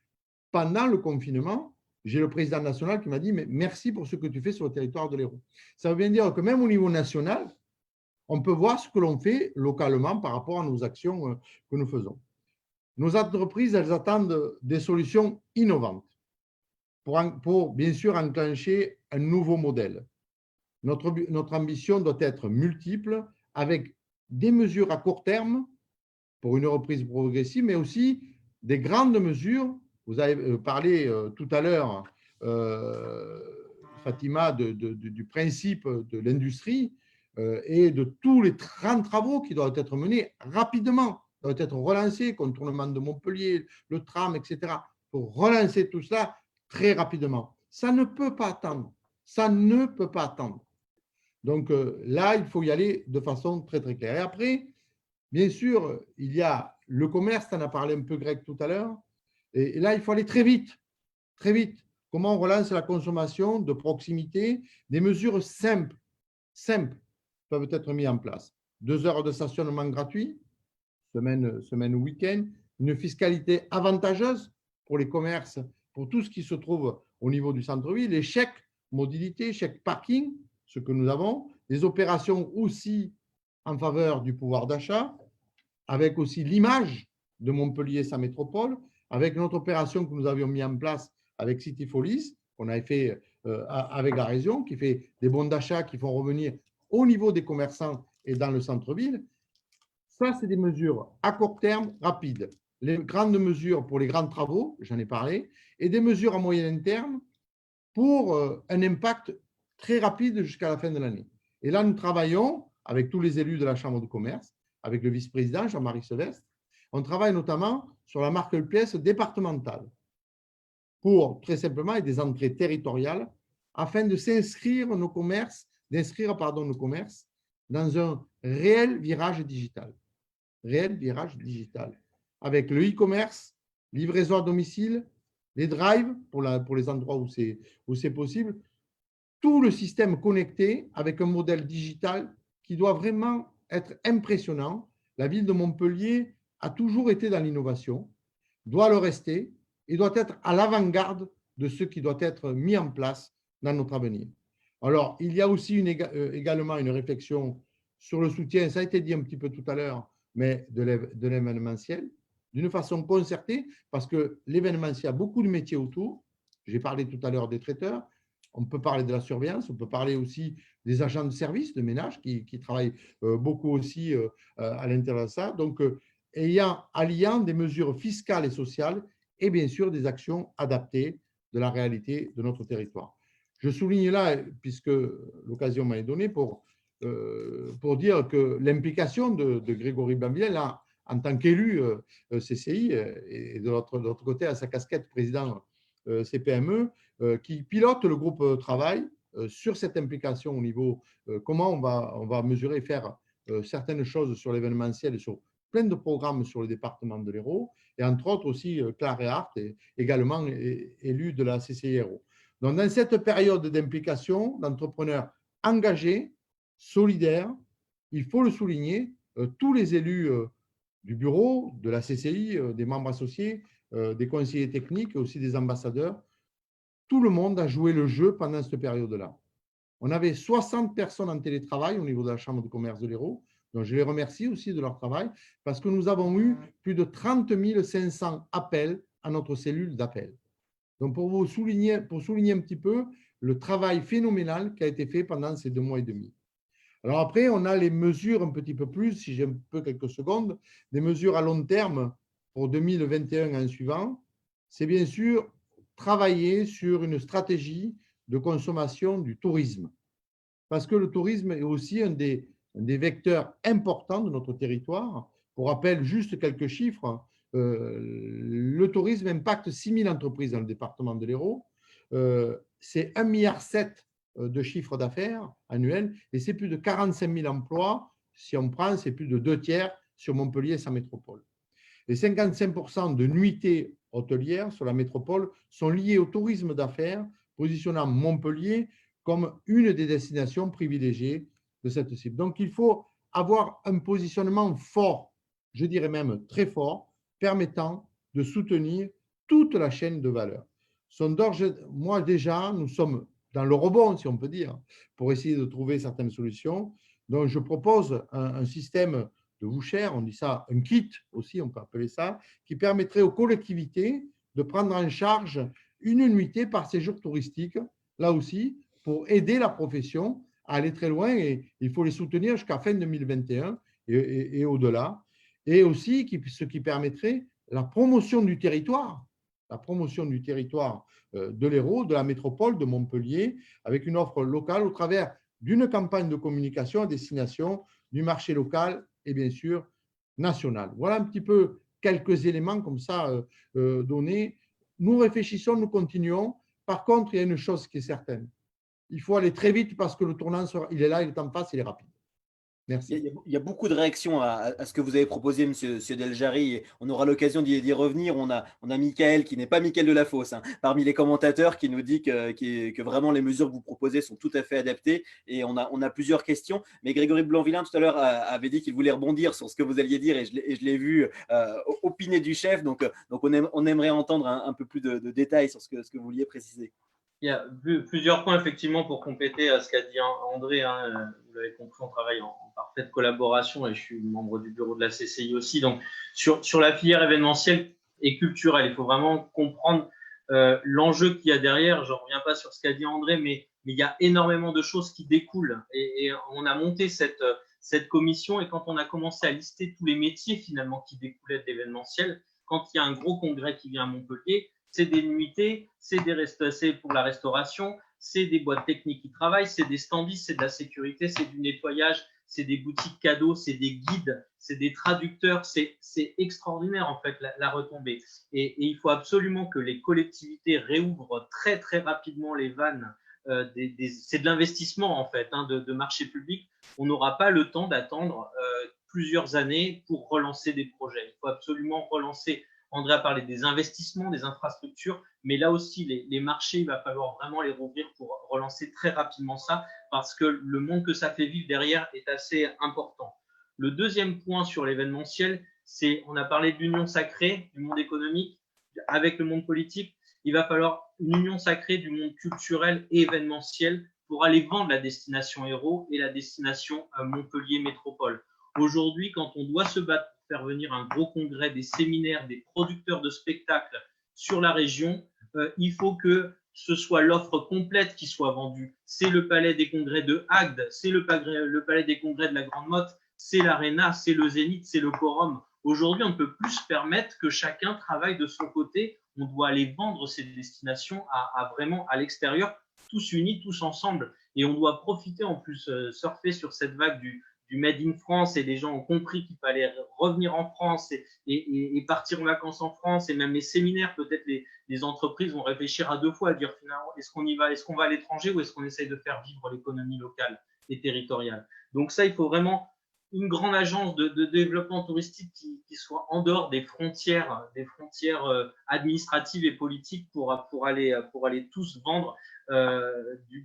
pendant le confinement, j'ai le président national qui m'a dit « Merci pour ce que tu fais sur le territoire de l'Hérault ». Ça veut bien dire que même au niveau national, on peut voir ce que l'on fait localement par rapport à nos actions que nous faisons. Nos entreprises, elles attendent des solutions innovantes pour bien sûr enclencher un nouveau modèle. Notre ambition doit être multiple avec des mesures à court terme pour une reprise progressive, mais aussi des grandes mesures. Vous avez parlé tout à l'heure Fatima, du principe de l'industrie et de tous les grands travaux qui doivent être menés rapidement, doivent être relancés, contournement de Montpellier, le tram, etc., pour relancer tout cela très rapidement. Ça ne peut pas attendre. Ça ne peut pas attendre. Donc là, il faut y aller de façon très, très claire. Et après, bien sûr, il y a le commerce, tu en as parlé un peu, Greg, tout à l'heure. Et là, il faut aller très vite, très vite. Comment on relance la consommation de proximité? Des mesures simples peuvent être mises en place. 2 heures de stationnement gratuit, semaine ou week-end, une fiscalité avantageuse pour les commerces, pour tout ce qui se trouve au niveau du centre-ville, les chèques mobilité, chèques parking, ce que nous avons, des opérations aussi en faveur du pouvoir d'achat, avec aussi l'image de Montpellier, sa métropole, avec notre opération que nous avions mis en place avec Cityfolis, qu'on avait fait avec la région, qui fait des bons d'achat qui font revenir au niveau des commerçants et dans le centre-ville. Ça, c'est des mesures à court terme, rapides. Les grandes mesures pour les grands travaux, j'en ai parlé, et des mesures à moyen terme pour un impact très rapide jusqu'à la fin de l'année. Et là, nous travaillons avec tous les élus de la Chambre de commerce, avec le vice-président Jean-Marie Sevestre. On travaille notamment sur la marketplace départementale pour, très simplement, et des entrées territoriales afin de d'inscrire nos commerces dans un réel virage digital. Avec le e-commerce, livraison à domicile, les drives pour les endroits où c'est possible, tout le système connecté avec un modèle digital qui doit vraiment être impressionnant. La ville de Montpellier a toujours été dans l'innovation, doit le rester et doit être à l'avant-garde de ce qui doit être mis en place dans notre avenir. Alors, il y a aussi également une réflexion sur le soutien, ça a été dit un petit peu tout à l'heure, mais de l'événementiel, d'une façon concertée, parce que l'événementiel a beaucoup de métiers autour. J'ai parlé tout à l'heure des traiteurs, on peut parler de la surveillance, on peut parler aussi des agents de service de ménage qui travaillent beaucoup aussi à l'intérieur de ça. Donc, alliant des mesures fiscales et sociales et bien sûr des actions adaptées de la réalité de notre territoire. Je souligne là, puisque l'occasion m'a été donnée, pour dire que l'implication de Grégory Blainvillers, là, en tant qu'élu CCI, et de l'autre côté, à sa casquette président CPME, qui pilote le groupe travail sur cette implication au niveau comment on va mesurer et faire certaines choses sur l'événementiel et sur plein de programmes sur le département de l'Hérault, et entre autres aussi Claire Hart, également élue de la CCIRO. Donc, dans cette période d'implication, d'entrepreneurs engagés, solidaires, il faut le souligner, tous les élus du bureau, de la CCI, des membres associés, des conseillers techniques et aussi des ambassadeurs, tout le monde a joué le jeu pendant cette période-là. On avait 60 personnes en télétravail au niveau de la Chambre de commerce de l'Hérault. Donc, je les remercie aussi de leur travail parce que nous avons eu plus de 30 500 appels à notre cellule d'appel. Donc, pour souligner un petit peu le travail phénoménal qui a été fait pendant ces 2 mois et demi. Alors après, on a les mesures un petit peu plus, si j'ai un peu quelques secondes, des mesures à long terme pour 2021 en suivant. C'est bien sûr travailler sur une stratégie de consommation du tourisme. Parce que le tourisme est aussi un des vecteurs importants de notre territoire. Pour rappel, juste quelques chiffres, le tourisme impacte 6 000 entreprises dans le département de l'Hérault. C'est 1,7 milliard de chiffre d'affaires annuel et c'est plus de 45 000 emplois. Si on prend, c'est plus de 2 tiers sur Montpellier et sa métropole. Les 55% de nuitées hôtelières sur la métropole sont liées au tourisme d'affaires, positionnant Montpellier comme une des destinations privilégiées de cette cible. Donc, il faut avoir un positionnement fort, je dirais même très fort, permettant de soutenir toute la chaîne de valeur. Moi, déjà, nous sommes dans le rebond, si on peut dire, pour essayer de trouver certaines solutions. Donc, je propose un système de voucher, on dit ça, un kit aussi, on peut appeler ça, qui permettrait aux collectivités de prendre en charge une nuitée par séjour touristique, là aussi, pour aider la profession à aller très loin, et il faut les soutenir jusqu'à fin 2021 et au-delà. Et aussi, ce qui permettrait la promotion du territoire, la promotion du territoire de l'Hérault, de la métropole de Montpellier, avec une offre locale au travers d'une campagne de communication à destination du marché local et bien sûr national. Voilà un petit peu quelques éléments comme ça donnés. Nous réfléchissons, nous continuons. Par contre, il y a une chose qui est certaine. Il faut aller très vite parce que le tournant, il est là, il est en face, il est rapide. Merci. Il y a beaucoup de réactions à ce que vous avez proposé, Monsieur Deljari. Et on aura l'occasion d'y revenir. On a Michael, qui n'est pas Michael Delafosse, hein, parmi les commentateurs, qui nous dit que vraiment les mesures que vous proposez sont tout à fait adaptées. Et on a plusieurs questions. Mais Grégory Blanc-Villain, tout à l'heure, avait dit qu'il voulait rebondir sur ce que vous alliez dire. Et je l'ai vu opiner du chef. Donc on aimerait entendre un peu plus de détails sur ce que vous vouliez préciser. Il y a plusieurs points, effectivement, pour compléter ce qu'a dit André. Vous l'avez compris, on travaille en parfaite collaboration et je suis membre du bureau de la CCI aussi. Donc, sur la filière événementielle et culturelle, il faut vraiment comprendre l'enjeu qu'il y a derrière. Je ne reviens pas sur ce qu'a dit André, mais il y a énormément de choses qui découlent. Et on a monté cette commission et quand on a commencé à lister tous les métiers, finalement, qui découlaient de l'événementiel, quand il y a un gros congrès qui vient à Montpellier, c'est des nuitées, c'est pour la restauration, c'est des boîtes techniques qui travaillent, c'est des standistes, c'est de la sécurité, c'est du nettoyage, c'est des boutiques cadeaux, c'est des guides, c'est des traducteurs. C'est extraordinaire, en fait, la retombée. Et il faut absolument que les collectivités réouvrent très, très rapidement les vannes. C'est de l'investissement, en fait, de marché public. On n'aura pas le temps d'attendre plusieurs années pour relancer des projets. Il faut absolument relancer. André a parlé des investissements, des infrastructures, mais là aussi, les marchés, il va falloir vraiment les rouvrir pour relancer très rapidement ça, parce que le monde que ça fait vivre derrière est assez important. Le deuxième point sur l'événementiel, c'est, on a parlé de l'union sacrée du monde économique avec le monde politique. Il va falloir une union sacrée du monde culturel et événementiel pour aller vendre la destination Hérault et la destination Montpellier Métropole. Aujourd'hui, quand on doit se battre pour faire venir un gros congrès, des séminaires, des producteurs de spectacles sur la région, il faut que ce soit l'offre complète qui soit vendue. C'est le palais des congrès de Agde, c'est le palais des congrès de la Grande Motte, c'est l'Arena, c'est le Zénith, c'est le Quorum. Aujourd'hui, on ne peut plus se permettre que chacun travaille de son côté. On doit aller vendre ces destinations vraiment à l'extérieur, tous unis, tous ensemble. Et on doit profiter, en plus, surfer sur cette vague du Made in France, et les gens ont compris qu'il fallait revenir en France et partir en vacances en France, et même les séminaires, peut-être les entreprises vont réfléchir à deux fois, à dire finalement, est-ce qu'on y va, est-ce qu'on va à l'étranger ou est-ce qu'on essaye de faire vivre l'économie locale et territoriale. Donc ça, il faut vraiment une grande agence de développement touristique qui soit en dehors des frontières administratives et politiques pour aller tous vendre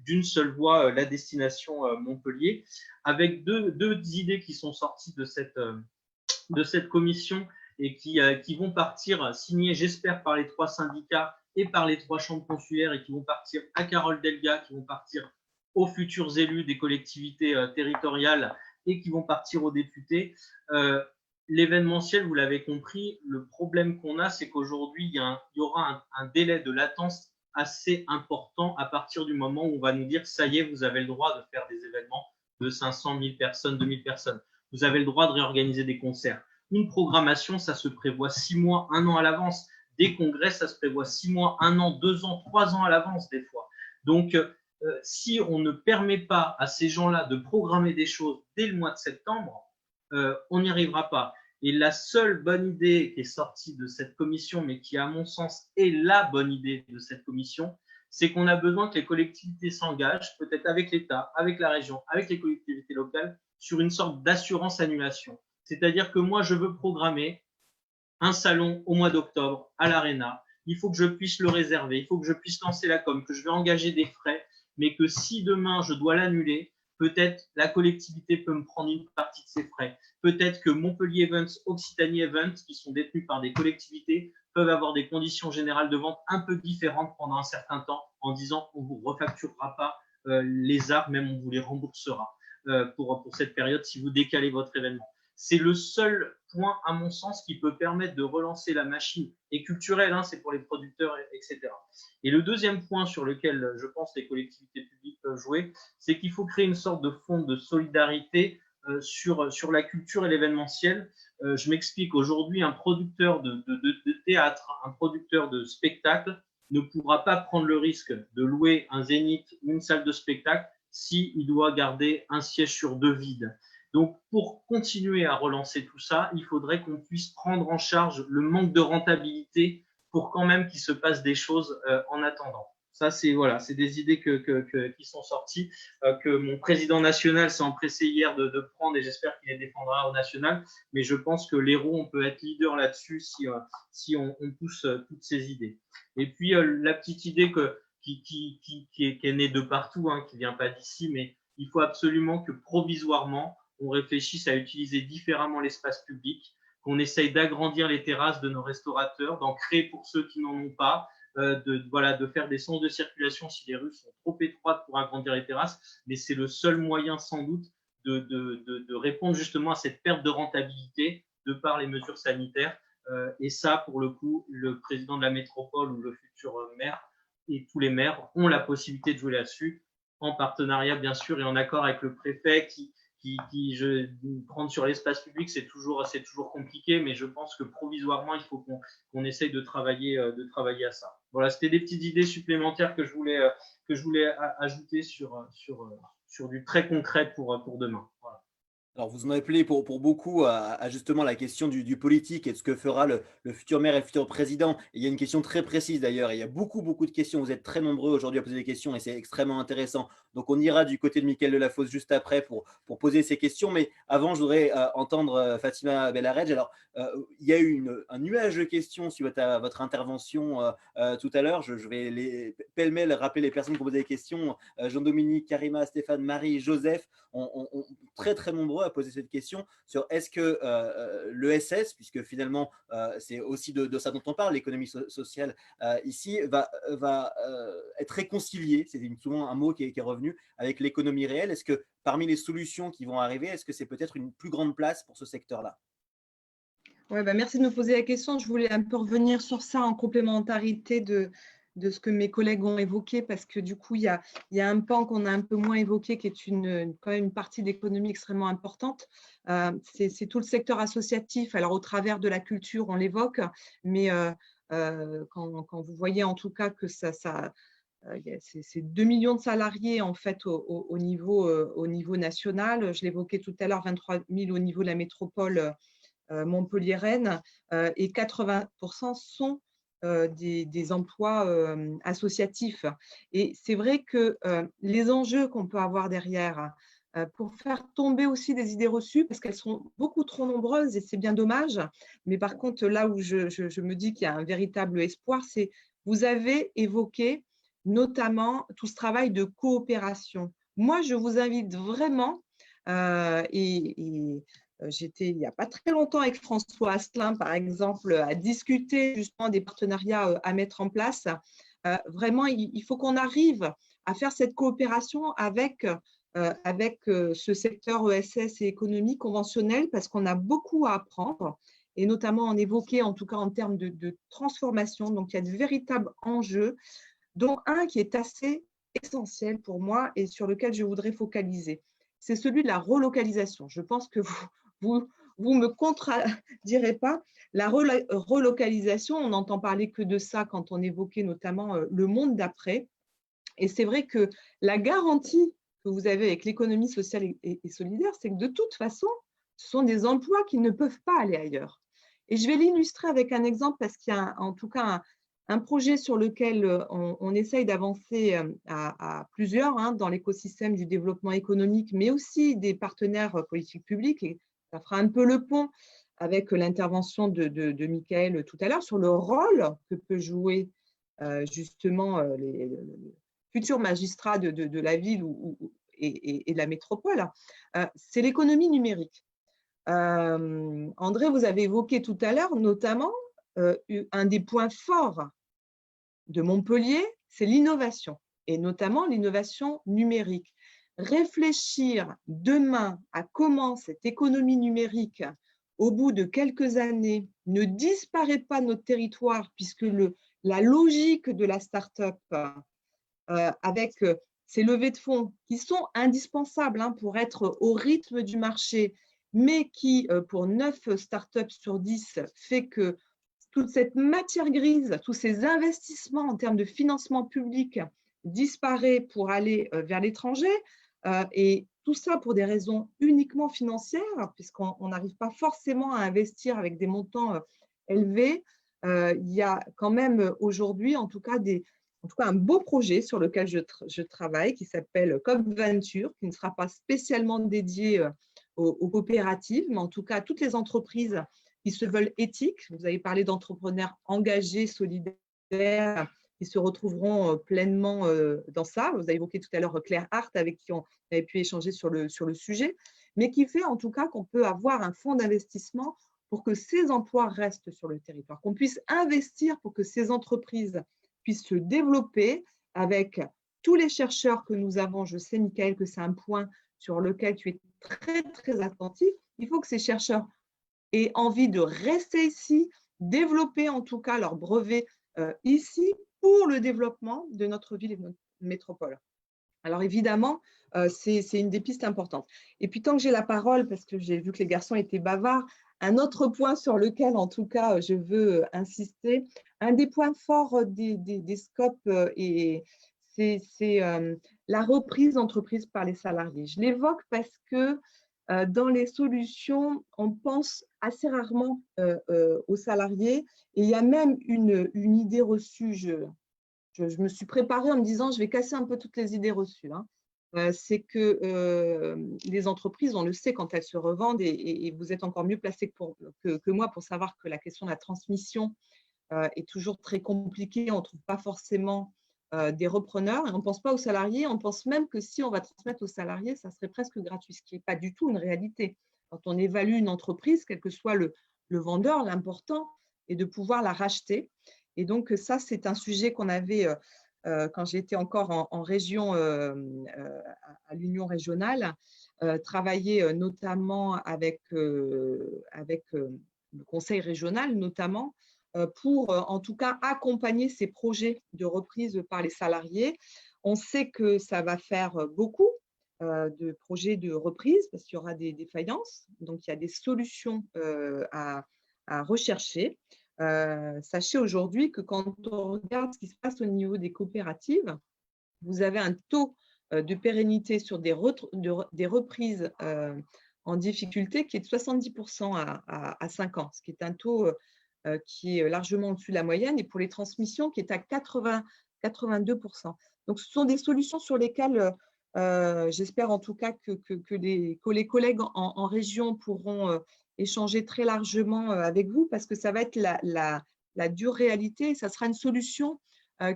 d'une seule voie la destination Montpellier, avec deux idées qui sont sorties de cette commission et qui vont partir signées, j'espère, par les 3 syndicats et par les 3 chambres consulaires, et qui vont partir à Carole Delga, qui vont partir aux futurs élus des collectivités territoriales et qui vont partir aux députés. L'événementiel, vous l'avez compris, le problème qu'on a, c'est qu'aujourd'hui, il y aura un délai de latence assez important à partir du moment où on va nous dire, ça y est, vous avez le droit de faire des événements de 500 000 personnes, 2000 personnes. Vous avez le droit de réorganiser des concerts. Une programmation, ça se prévoit 6 mois, 1 an à l'avance. Des congrès, ça se prévoit 6 mois, 1 an, 2 ans, 3 ans à l'avance des fois. Donc, si on ne permet pas à ces gens-là de programmer des choses dès le mois de septembre, on n'y arrivera pas. Et la seule bonne idée qui est sortie de cette commission, mais qui, à mon sens, est la bonne idée de cette commission, c'est qu'on a besoin que les collectivités s'engagent, peut-être avec l'État, avec la région, avec les collectivités locales, sur une sorte d'assurance annulation. C'est-à-dire que moi, je veux programmer un salon au mois d'octobre à l'Arena. Il faut que je puisse le réserver, il faut que je puisse lancer la com, que je vais engager des frais, mais que si demain je dois l'annuler, peut-être la collectivité peut me prendre une partie de ses frais. Peut-être que Montpellier Events, Occitanie Events, qui sont détenus par des collectivités, peuvent avoir des conditions générales de vente un peu différentes pendant un certain temps, en disant on ne vous refacturera pas les arts, même on vous les remboursera pour cette période si vous décalez votre événement. C'est le seul point, à mon sens, qui peut permettre de relancer la machine, et culturelle, hein, c'est pour les producteurs, etc. Et le deuxième point sur lequel je pense que les collectivités publiques peuvent jouer, c'est qu'il faut créer une sorte de fonds de solidarité sur la culture et l'événementiel. Je m'explique, aujourd'hui, un producteur de théâtre, un producteur de spectacle ne pourra pas prendre le risque de louer un zénith ou une salle de spectacle s'il doit garder un siège sur 2 vide. Donc, pour continuer à relancer tout ça, il faudrait qu'on puisse prendre en charge le manque de rentabilité pour quand même qu'il se passe des choses en attendant. Ça, c'est voilà, c'est des idées qui sont sorties, que mon président national s'est empressé hier de prendre et j'espère qu'il les défendra au national. Mais je pense que l'Hérault, on peut être leader là-dessus si on pousse toutes ces idées. Et puis, la petite idée qui est née de partout, hein, qui ne vient pas d'ici, mais il faut absolument que provisoirement, on réfléchisse à utiliser différemment l'espace public, qu'on essaye d'agrandir les terrasses de nos restaurateurs, d'en créer pour ceux qui n'en ont pas, de faire des sens de circulation si les rues sont trop étroites pour agrandir les terrasses, mais c'est le seul moyen sans doute de répondre justement à cette perte de rentabilité de par les mesures sanitaires. Et ça, pour le coup, le président de la métropole ou le futur maire et tous les maires ont la possibilité de jouer là-dessus, en partenariat bien sûr et en accord avec le préfet prendre sur l'espace public, c'est toujours compliqué, mais je pense que provisoirement, il faut qu'on essaye de travailler à ça. Voilà, c'était des petites idées supplémentaires que je voulais ajouter sur du très concret pour demain. Voilà. Alors, vous en appelez pour beaucoup à justement la question du politique et de ce que fera le futur maire et le futur président. Et il y a une question très précise d'ailleurs. Il y a beaucoup de questions. Vous êtes très nombreux aujourd'hui à poser des questions et c'est extrêmement intéressant. Donc, on ira du côté de Mickaël Delafosse juste après pour poser ces questions. Mais avant, je voudrais entendre Fatima Bellarèdj. Alors, il y a eu un nuage de questions suite à votre intervention tout à l'heure. Je vais pêle-mêle rappeler les personnes qui ont posé des questions. Jean-Dominique, Karima, Stéphane, Marie, Joseph, très nombreux à poser cette question sur est-ce que l'ESS, puisque finalement c'est aussi de ça dont on parle, l'économie sociale ici, va être réconciliée, c'est souvent un mot qui est revenu, avec l'économie réelle. Est-ce que parmi les solutions qui vont arriver, est-ce que c'est peut-être une plus grande place pour ce secteur-là? Ouais, merci de me poser la question. Je voulais un peu revenir sur ça en complémentarité de ce que mes collègues ont évoqué, parce que du coup, il y a un pan qu'on a un peu moins évoqué, qui est quand même une partie d'économie extrêmement importante. C'est tout le secteur associatif. Alors, au travers de la culture, on l'évoque, mais quand vous voyez en tout cas que c'est 2 millions de salariés en fait au niveau national. Je l'évoquais tout à l'heure, 23 000 au niveau de la métropole Montpellier-Rennes, et 80% sont des emplois associatifs. Et c'est vrai que les enjeux qu'on peut avoir derrière pour faire tomber aussi des idées reçues, parce qu'elles sont beaucoup trop nombreuses et c'est bien dommage, mais par contre, là où je me dis qu'il y a un véritable espoir, c'est vous avez évoqué notamment tout ce travail de coopération. Moi, je vous invite vraiment, j'étais il n'y a pas très longtemps avec François Asselin, par exemple, à discuter justement des partenariats à mettre en place. Vraiment, il faut qu'on arrive à faire cette coopération avec ce secteur ESS et économie conventionnelle, parce qu'on a beaucoup à apprendre, et notamment en évoquer, en tout cas en termes de transformation. Donc, il y a de véritables enjeux, dont un qui est assez essentiel pour moi et sur lequel je voudrais focaliser. C'est celui de la relocalisation. Je pense que vous me contredirez pas. La relocalisation, on n'entend parler que de ça quand on évoquait notamment le monde d'après. Et c'est vrai que la garantie que vous avez avec l'économie sociale et solidaire, c'est que de toute façon, ce sont des emplois qui ne peuvent pas aller ailleurs. Et je vais l'illustrer avec un exemple, parce qu'il y a en tout cas un projet sur lequel on essaye d'avancer à plusieurs dans l'écosystème du développement économique, mais aussi des partenaires politiques publics. Et ça fera un peu le pont avec l'intervention de Mickaël tout à l'heure sur le rôle que peut jouer justement les futurs magistrats de la ville et de la métropole. C'est l'économie numérique. André, vous avez évoqué tout à l'heure notamment un des points forts de Montpellier, c'est l'innovation, et notamment l'innovation numérique. Réfléchir demain à comment cette économie numérique, au bout de quelques années, ne disparaît pas de notre territoire, puisque la logique de la start-up, avec ces levées de fonds qui sont indispensables pour être au rythme du marché, mais qui, pour 9 startups sur 10, fait que toute cette matière grise, tous ces investissements en termes de financement public disparaît pour aller vers l'étranger, et tout ça pour des raisons uniquement financières, puisqu'on n'arrive pas forcément à investir avec des montants élevés. Il y a quand même aujourd'hui, en tout cas, un beau projet sur lequel je travaille qui s'appelle COP Venture, qui ne sera pas spécialement dédié aux coopératives, mais en tout cas à toutes les entreprises qui se veulent éthiques. Vous avez parlé d'entrepreneurs engagés, solidaires, qui se retrouveront pleinement dans ça. Vous avez évoqué tout à l'heure Claire Hart, avec qui on avait pu échanger sur le sujet, mais qui fait en tout cas qu'on peut avoir un fonds d'investissement pour que ces emplois restent sur le territoire, qu'on puisse investir pour que ces entreprises puissent se développer avec tous les chercheurs que nous avons. Je sais, Michael, que c'est un point sur lequel tu es très, très attentif. Il faut que ces chercheurs aient envie de rester ici, développer en tout cas leur brevet ici pour le développement de notre ville et de notre métropole. Alors évidemment, c'est une des pistes importantes. Et puis tant que j'ai la parole, parce que j'ai vu que les garçons étaient bavards, un autre point sur lequel en tout cas je veux insister, un des points forts des scopes, c'est la reprise d'entreprise par les salariés. Je l'évoque parce que dans les solutions, on pense assez rarement aux salariés, et il y a même une idée reçue. Je me suis préparée en me disant je vais casser un peu toutes les idées reçues. C'est que les entreprises, on le sait quand elles se revendent, et vous êtes encore mieux placé que moi pour savoir que la question de la transmission est toujours très compliquée. On ne trouve pas forcément des repreneurs, et on ne pense pas aux salariés. On pense même que si on va transmettre aux salariés, ça serait presque gratuit, ce qui n'est pas du tout une réalité. Quand on évalue une entreprise, quel que soit le vendeur, l'important est de pouvoir la racheter. Et donc ça, c'est un sujet qu'on avait quand j'étais encore en région, à l'Union régionale, travaillé notamment avec le conseil régional, notamment, pour en tout cas accompagner ces projets de reprise par les salariés. On sait que ça va faire beaucoup de projets de reprise parce qu'il y aura des défaillances. Donc, il y a des solutions à rechercher. Sachez aujourd'hui que quand on regarde ce qui se passe au niveau des coopératives, vous avez un taux de pérennité sur des reprises en difficulté qui est de 70% à 5 ans, ce qui est un taux qui est largement au-dessus de la moyenne, et pour les transmissions qui est à 82%. Donc, ce sont des solutions sur lesquelles j'espère en tout cas que les collègues en région pourront échanger très largement avec vous, parce que ça va être la dure réalité. Ça sera une solution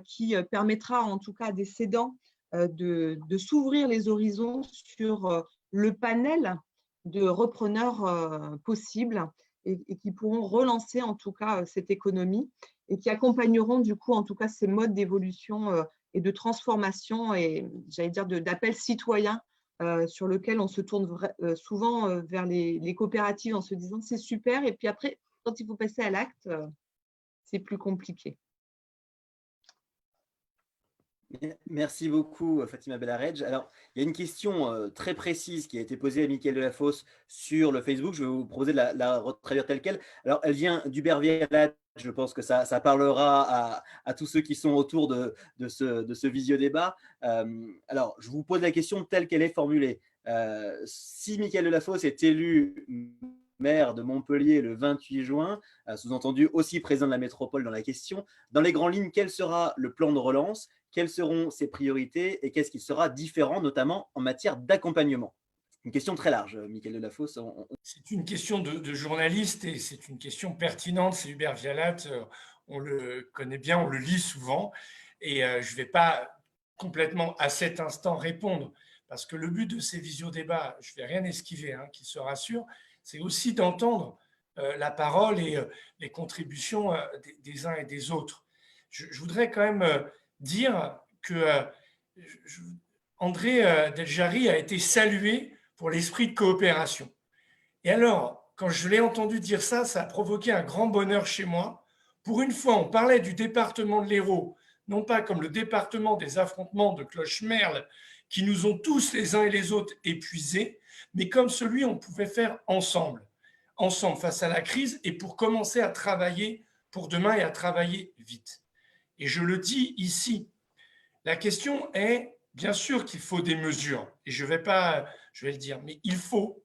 qui permettra en tout cas à des cédants de s'ouvrir les horizons sur le panel de repreneurs possibles, et qui pourront relancer en tout cas cette économie, et qui accompagneront du coup en tout cas ces modes d'évolution et de transformation, et j'allais dire d'appel citoyen, sur lequel on se tourne souvent vers les coopératives en se disant c'est super, et puis après quand il faut passer à l'acte, c'est plus compliqué. Merci beaucoup, Fatima Belaredj. Alors, il y a une question très précise qui a été posée à Michael Delafosse sur le Facebook. Je vais vous proposer de la retraduire telle quelle. Alors, elle vient d'Hubert Vialat. Je pense que ça parlera à tous ceux qui sont autour de ce visio-débat. Alors, je vous pose la question telle qu'elle est formulée. Si Michael Delafosse est élu maire de Montpellier le 28 juin, sous-entendu aussi président de la métropole dans la question, dans les grandes lignes, quel sera le plan de relance? Quelles seront ses priorités et qu'est-ce qui sera différent, notamment en matière d'accompagnement? Une question très large, Michael Delafosse. C'est une question de journaliste, et c'est une question pertinente. C'est Hubert Vialat, on le connaît bien, on le lit souvent, et je ne vais pas complètement à cet instant répondre, parce que le but de ces visio-débats, je ne vais rien esquiver, hein, qu'il se rassure, c'est aussi d'entendre la parole et les contributions des uns et des autres. Je voudrais quand même dire que André Deljari a été salué pour l'esprit de coopération. Et alors, quand je l'ai entendu dire ça, ça a provoqué un grand bonheur chez moi. Pour une fois, on parlait du département de l'Hérault, non pas comme le département des affrontements de Clochemerle qui nous ont tous les uns et les autres épuisés, mais comme celui on pouvait faire ensemble face à la crise et pour commencer à travailler pour demain et à travailler vite. Et je le dis ici, la question est, bien sûr qu'il faut des mesures, et je vais le dire, mais il faut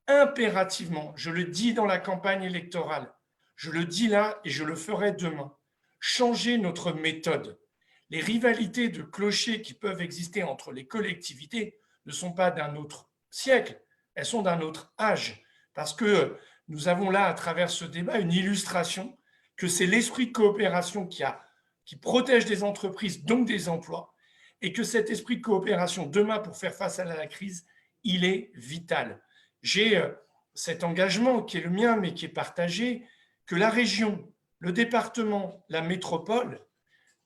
impérativement, je le dis dans la campagne électorale, je le dis là et je le ferai demain, changer notre méthode. Les rivalités de clochers qui peuvent exister entre les collectivités ne sont pas d'un autre siècle, elles sont d'un autre âge, parce que nous avons là, à travers ce débat, une illustration que c'est l'esprit de coopération qui protège des entreprises, donc des emplois, et que cet esprit de coopération, demain, pour faire face à la crise, il est vital. J'ai cet engagement qui est le mien, mais qui est partagé, que la région, le département, la métropole,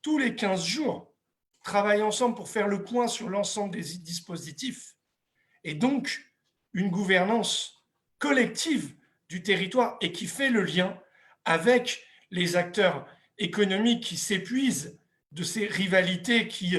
tous les 15 jours, travaillent ensemble pour faire le point sur l'ensemble des dispositifs, et donc une gouvernance collective du territoire et qui fait le lien avec les acteurs économiques qui s'épuisent de ces rivalités qui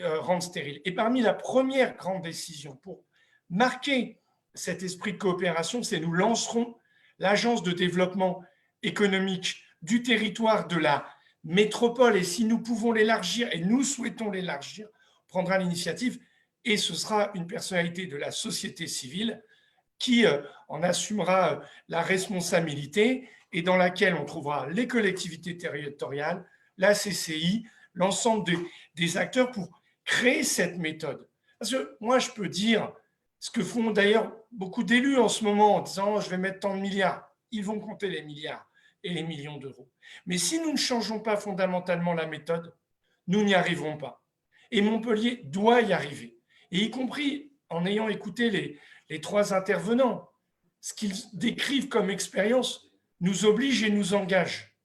rendent stériles. Et parmi la première grande décision pour marquer cet esprit de coopération, c'est nous lancerons l'agence de développement économique du territoire de la métropole, et si nous pouvons l'élargir, et nous souhaitons l'élargir, on prendra l'initiative, et ce sera une personnalité de la société civile qui en assumera la responsabilité et dans laquelle on trouvera les collectivités territoriales, la CCI, l'ensemble des acteurs pour créer cette méthode. Parce que moi, je peux dire ce que font d'ailleurs beaucoup d'élus en ce moment en disant « je vais mettre tant de milliards ». Ils vont compter les milliards et les millions d'euros. Mais si nous ne changeons pas fondamentalement la méthode, nous n'y arriverons pas. Et Montpellier doit y arriver. Et y compris en ayant écouté les trois intervenants, ce qu'ils décrivent comme expérience nous oblige et nous engage.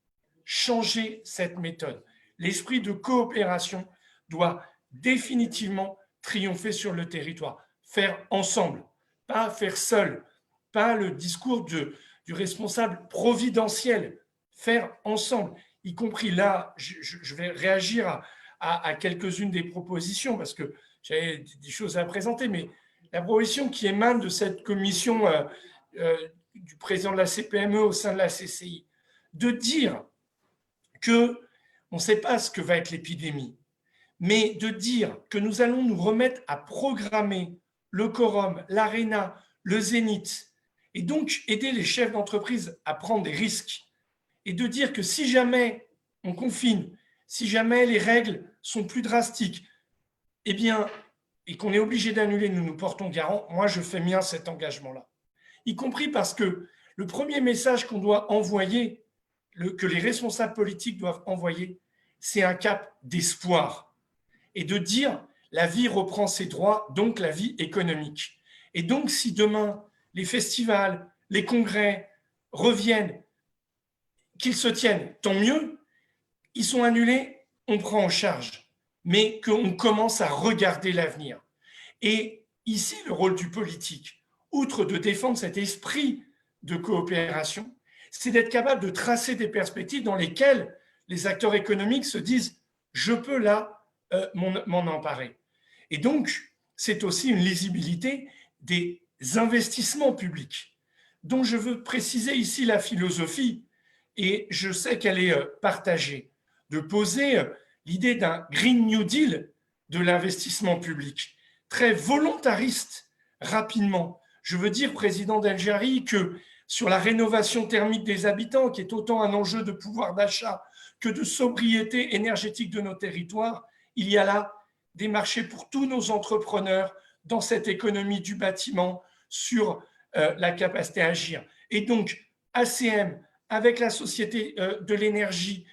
Changer cette méthode. L'esprit de coopération doit définitivement triompher sur le territoire. Faire ensemble, pas faire seul, pas le discours du responsable providentiel. Faire ensemble, y compris là, je vais réagir à quelques-unes des propositions parce que j'avais des choses à présenter, mais la proposition qui émane de cette commission du président de la CPME au sein de la CCI, de dire qu'on ne sait pas ce que va être l'épidémie, mais de dire que nous allons nous remettre à programmer le quorum, l'ARENA, le Zénith, et donc aider les chefs d'entreprise à prendre des risques, et de dire que si jamais on confine, si jamais les règles sont plus drastiques, eh bien, et qu'on est obligé d'annuler, nous nous portons garant, moi je fais mien cet engagement-là. Y compris parce que le premier message qu'on doit envoyer, que les responsables politiques doivent envoyer, c'est un cap d'espoir. Et de dire, la vie reprend ses droits, donc la vie économique. Et donc si demain, les festivals, les congrès reviennent, qu'ils se tiennent, tant mieux, ils sont annulés, on prend en charge, mais qu'on commence à regarder l'avenir. Et ici, le rôle du politique, outre de défendre cet esprit de coopération, c'est d'être capable de tracer des perspectives dans lesquelles les acteurs économiques se disent « je peux là m'en emparer ». Et donc, c'est aussi une lisibilité des investissements publics, dont je veux préciser ici la philosophie, et je sais qu'elle est partagée, de poser l'idée d'un Green New Deal de l'investissement public, très volontariste, rapidement. Je veux dire, président Del-Jari, que sur la rénovation thermique des habitants, qui est autant un enjeu de pouvoir d'achat que de sobriété énergétique de nos territoires, il y a là des marchés pour tous nos entrepreneurs dans cette économie du bâtiment sur la capacité à agir. Et donc, ACM, avec la Société de l'énergie,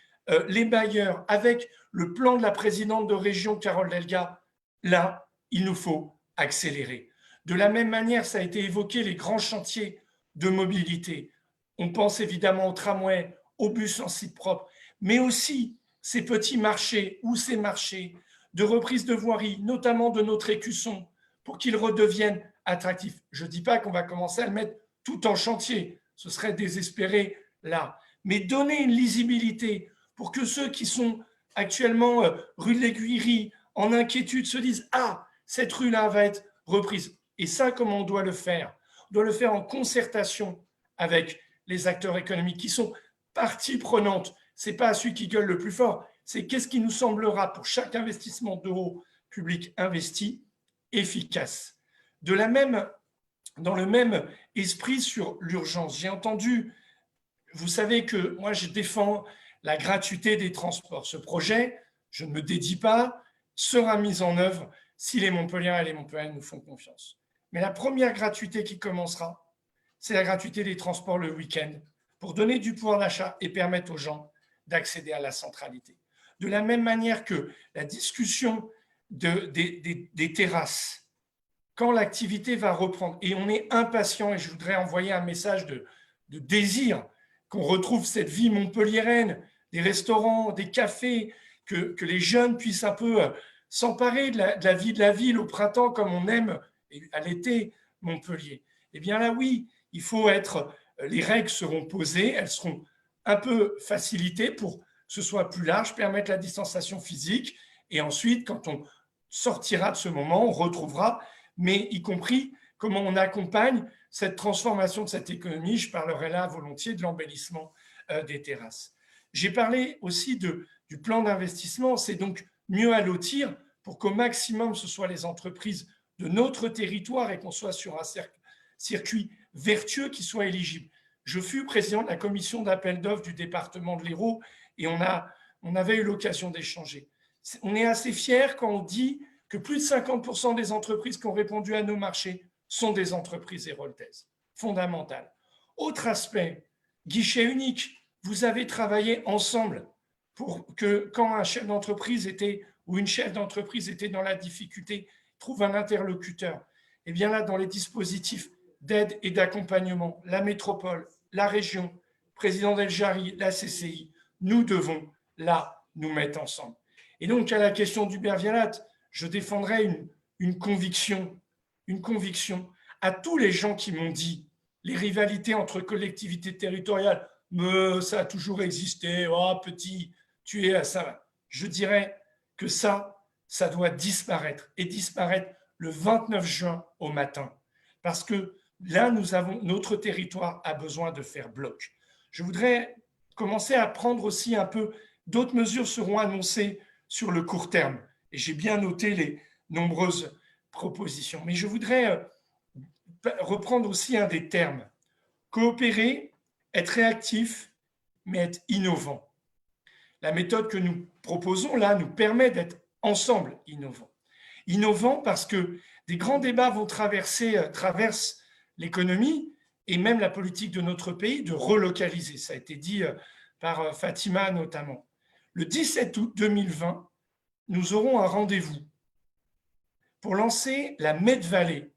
les bailleurs, avec le plan de la présidente de région, Carole Delga, là, il nous faut accélérer. De la même manière, ça a été évoqué, les grands chantiers de mobilité. On pense évidemment au tramway, aux bus en site propre, mais aussi ces petits marchés ou ces marchés de reprise de voirie, notamment de notre écusson, pour qu'ils redeviennent attractifs. Je ne dis pas qu'on va commencer à le mettre tout en chantier, ce serait désespéré là, mais donner une lisibilité pour que ceux qui sont actuellement rue de l'Aiguillerie en inquiétude se disent « Ah, cette rue-là va être reprise. Et ça, comment on doit le faire? On doit le faire en concertation avec les acteurs économiques qui sont partie prenante. Ce n'est pas celui qui gueule le plus fort, c'est qu'est-ce qui nous semblera pour chaque investissement d'euros public investi efficace. Dans le même esprit sur l'urgence, j'ai entendu, vous savez que moi je défends la gratuité des transports. Ce projet, je ne me dédie pas, sera mis en œuvre si les Montpelliérains et les Montpelliéraines nous font confiance. Mais la première gratuité qui commencera, c'est la gratuité des transports le week-end pour donner du pouvoir d'achat et permettre aux gens d'accéder à la centralité. De la même manière que la discussion des terrasses, quand l'activité va reprendre, et on est impatient, et je voudrais envoyer un message de désir, qu'on retrouve cette vie montpelliéraine, des restaurants, des cafés, que les jeunes puissent un peu s'emparer de la vie de la ville au printemps comme on aime à l'été Montpellier. Eh bien là, oui, il faut être, les règles seront posées, elles seront un peu facilitées pour que ce soit plus large, permettre la distanciation physique, et ensuite, quand on sortira de ce moment, on retrouvera, mais y compris comment on accompagne cette transformation de cette économie. Je parlerai là volontiers de l'embellissement des terrasses. J'ai parlé aussi du plan d'investissement, c'est donc mieux allotir pour qu'au maximum ce soit les entreprises de notre territoire et qu'on soit sur un circuit vertueux qui soit éligible. Je fus président de la commission d'appel d'offres du département de l'Hérault et on avait eu l'occasion d'échanger. On est assez fiers quand on dit que plus de 50% des entreprises qui ont répondu à nos marchés sont des entreprises héraultaises. Fondamental. Autre aspect, guichet unique. Vous avez travaillé ensemble pour que quand un chef d'entreprise ou une chef d'entreprise était dans la difficulté, trouve un interlocuteur. Et bien là, dans les dispositifs d'aide et d'accompagnement, la métropole, la région, président El Jari, la CCI, nous devons là nous mettre ensemble. Et donc à la question d'Hubert Vialat, je défendrai une conviction à tous les gens qui m'ont dit les rivalités entre collectivités territoriales, mais ça a toujours existé, oh petit, tu es à ça. Je dirais que ça doit disparaître et disparaître le 29 juin au matin. Parce que là, notre territoire a besoin de faire bloc. Je voudrais commencer à prendre aussi un peu, d'autres mesures seront annoncées sur le court terme. Et j'ai bien noté les nombreuses propositions. Mais je voudrais reprendre aussi un des termes. Coopérer, être réactif, mais être innovant. La méthode que nous proposons là nous permet d'être ensemble innovants. Innovants parce que des grands débats traversent l'économie et même la politique de notre pays de relocaliser. Ça a été dit par Fatima notamment. Le 17 août 2020, nous aurons un rendez-vous pour lancer la Med Valley,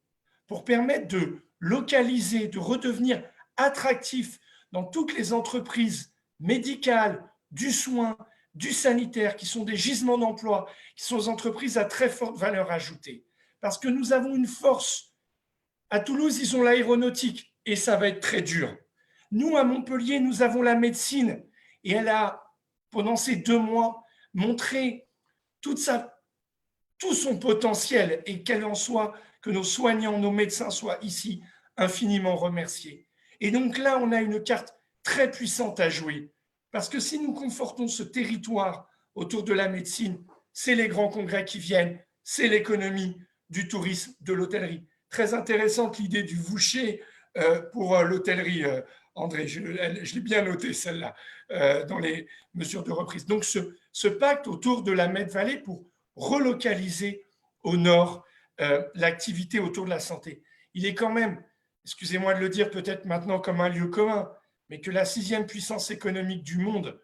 pour permettre de localiser, de redevenir attractif dans toutes les entreprises médicales, du soin, du sanitaire, qui sont des gisements d'emploi, qui sont des entreprises à très forte valeur ajoutée. Parce que nous avons une force. À Toulouse, ils ont l'aéronautique, et ça va être très dur. Nous, à Montpellier, nous avons la médecine, et elle a, pendant ces 2 mois, montré tout son potentiel, et qu'elle en soit, que nos soignants, nos médecins soient ici infiniment remerciés. Et donc là, on a une carte très puissante à jouer. Parce que si nous confortons ce territoire autour de la médecine, c'est les grands congrès qui viennent, c'est l'économie du tourisme, de l'hôtellerie. Très intéressante l'idée du voucher pour l'hôtellerie, André. Je l'ai bien noté celle-là dans les mesures de reprise. Donc ce pacte autour de la Med Valley pour relocaliser au nord l'activité autour de la santé. Il est quand même, excusez-moi de le dire peut-être maintenant comme un lieu commun, mais que la 6e puissance économique du monde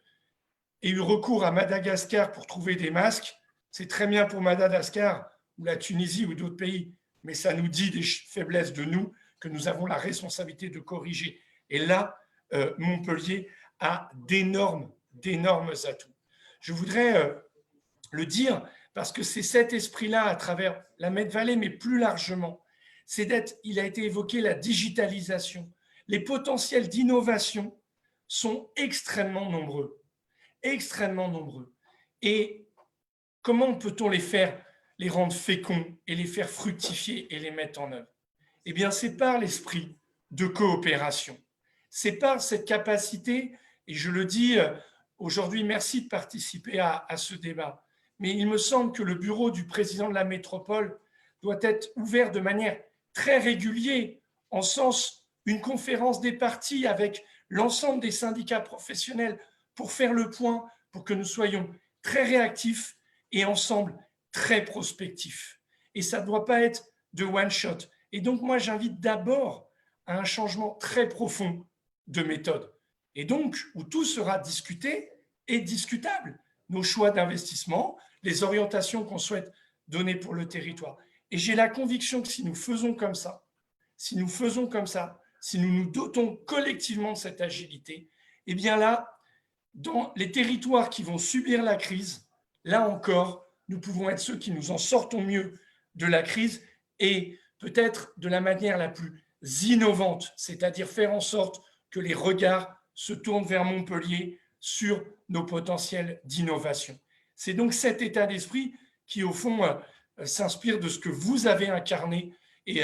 ait eu recours à Madagascar pour trouver des masques, c'est très bien pour Madagascar ou la Tunisie ou d'autres pays, mais ça nous dit des faiblesses de nous que nous avons la responsabilité de corriger. Et là, Montpellier a d'énormes atouts. Je voudrais le dire parce que c'est cet esprit-là à travers la Med Valley, mais plus largement, il a été évoqué la digitalisation. Les potentiels d'innovation sont extrêmement nombreux. Et comment peut-on les faire les rendre féconds et les faire fructifier et les mettre en œuvre? Eh bien, c'est par l'esprit de coopération. C'est par cette capacité, et je le dis aujourd'hui, merci de participer à ce débat, mais il me semble que le bureau du président de la métropole doit être ouvert de manière très régulière, en sens une conférence des partis avec l'ensemble des syndicats professionnels pour faire le point, pour que nous soyons très réactifs et ensemble très prospectifs. Et ça ne doit pas être de one shot. Et donc, moi, j'invite d'abord à un changement très profond de méthode. Et donc, où tout sera discuté et discutable. Nos choix d'investissement, les orientations qu'on souhaite donner pour le territoire. Et j'ai la conviction que si nous faisons comme ça, si nous nous dotons collectivement de cette agilité, eh bien là, dans les territoires qui vont subir la crise, là encore, nous pouvons être ceux qui nous en sortons mieux de la crise et peut-être de la manière la plus innovante, c'est-à-dire faire en sorte que les regards se tournent vers Montpellier sur nos potentiels d'innovation. C'est donc cet état d'esprit qui, au fond, s'inspire de ce que vous avez incarné et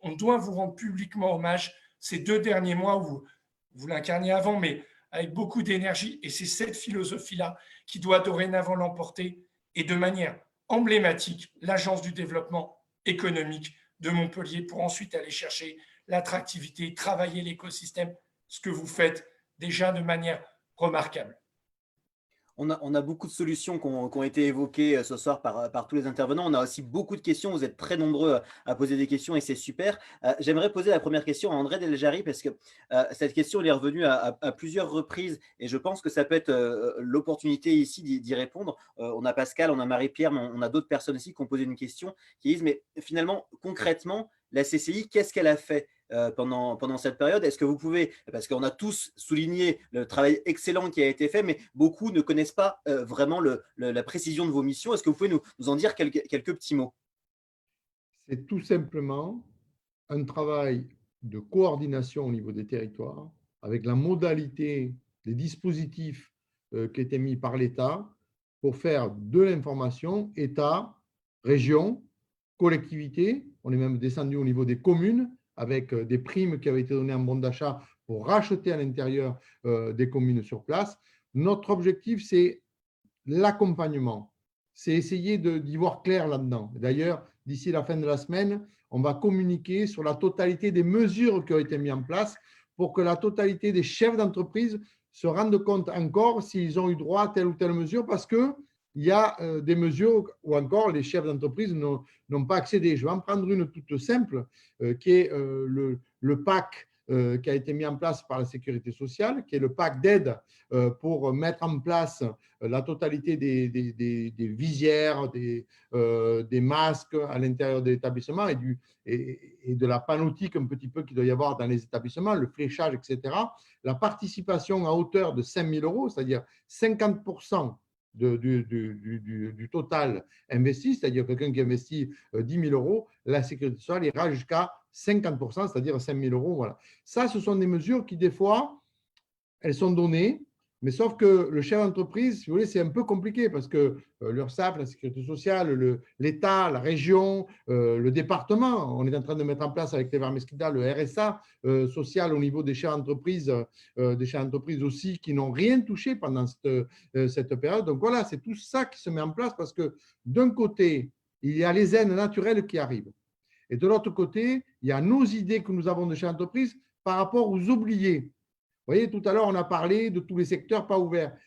on doit vous rendre publiquement hommage ces 2 derniers mois où vous l'incarniez avant, mais avec beaucoup d'énergie. Et c'est cette philosophie-là qui doit dorénavant l'emporter et de manière emblématique l'Agence du développement économique de Montpellier pour ensuite aller chercher l'attractivité, travailler l'écosystème, ce que vous faites déjà de manière remarquable. On a beaucoup de solutions qui ont été évoquées ce soir par tous les intervenants. On a aussi beaucoup de questions. Vous êtes très nombreux à poser des questions et c'est super. J'aimerais poser la première question à André Deljari parce que cette question elle est revenue à plusieurs reprises et je pense que ça peut être l'opportunité ici d'y répondre. On a Pascal, on a Marie-Pierre, mais on a d'autres personnes aussi qui ont posé une question qui disent mais finalement, concrètement, la CCI, qu'est-ce qu'elle a fait pendant cette période? Est-ce que vous pouvez, parce qu'on a tous souligné le travail excellent qui a été fait, mais beaucoup ne connaissent pas vraiment la précision de vos missions. Est-ce que vous pouvez nous en dire quelques petits mots? C'est tout simplement un travail de coordination au niveau des territoires avec la modalité des dispositifs qui étaient mis par l'État pour faire de l'information État, région, collectivité. On est même descendu au niveau des communes avec des primes qui avaient été données en bon d'achat pour racheter à l'intérieur des communes sur place. Notre objectif, c'est l'accompagnement. C'est essayer d'y voir clair là-dedans. D'ailleurs, d'ici la fin de la semaine, on va communiquer sur la totalité des mesures qui ont été mises en place pour que la totalité des chefs d'entreprise se rendent compte encore s'ils ont eu droit à telle ou telle mesure parce qu'il y a des mesures où encore les chefs d'entreprise n'ont pas accédé. Je vais en prendre une toute simple qui est le PAC qui a été mis en place par la Sécurité sociale, qui est le PAC d'aide pour mettre en place la totalité des visières, des masques à l'intérieur de l'établissement et de la panoptique un petit peu qu'il doit y avoir dans les établissements, le fléchage, etc. La participation à hauteur de 5 000 euros, c'est-à-dire 50% du total investi, c'est-à-dire quelqu'un qui investit 10 000 euros, la Sécurité sociale ira jusqu'à 50%, c'est-à-dire 5 000 euros. Voilà. Ça, ce sont des mesures qui, des fois, elles sont données, mais sauf que le chef d'entreprise, si vous voulez, c'est un peu compliqué parce que l'URSSAF, la Sécurité sociale, l'État, la région, le département, on est en train de mettre en place avec les Mesquida le RSA social au niveau des chefs d'entreprise aussi qui n'ont rien touché pendant cette période. Donc voilà, c'est tout ça qui se met en place parce que d'un côté, il y a les aides naturelles qui arrivent. Et de l'autre côté, il y a nos idées que nous avons de chefs d'entreprise par rapport aux oubliés. Vous voyez, tout à l'heure, on a parlé de tous les secteurs pas ouverts.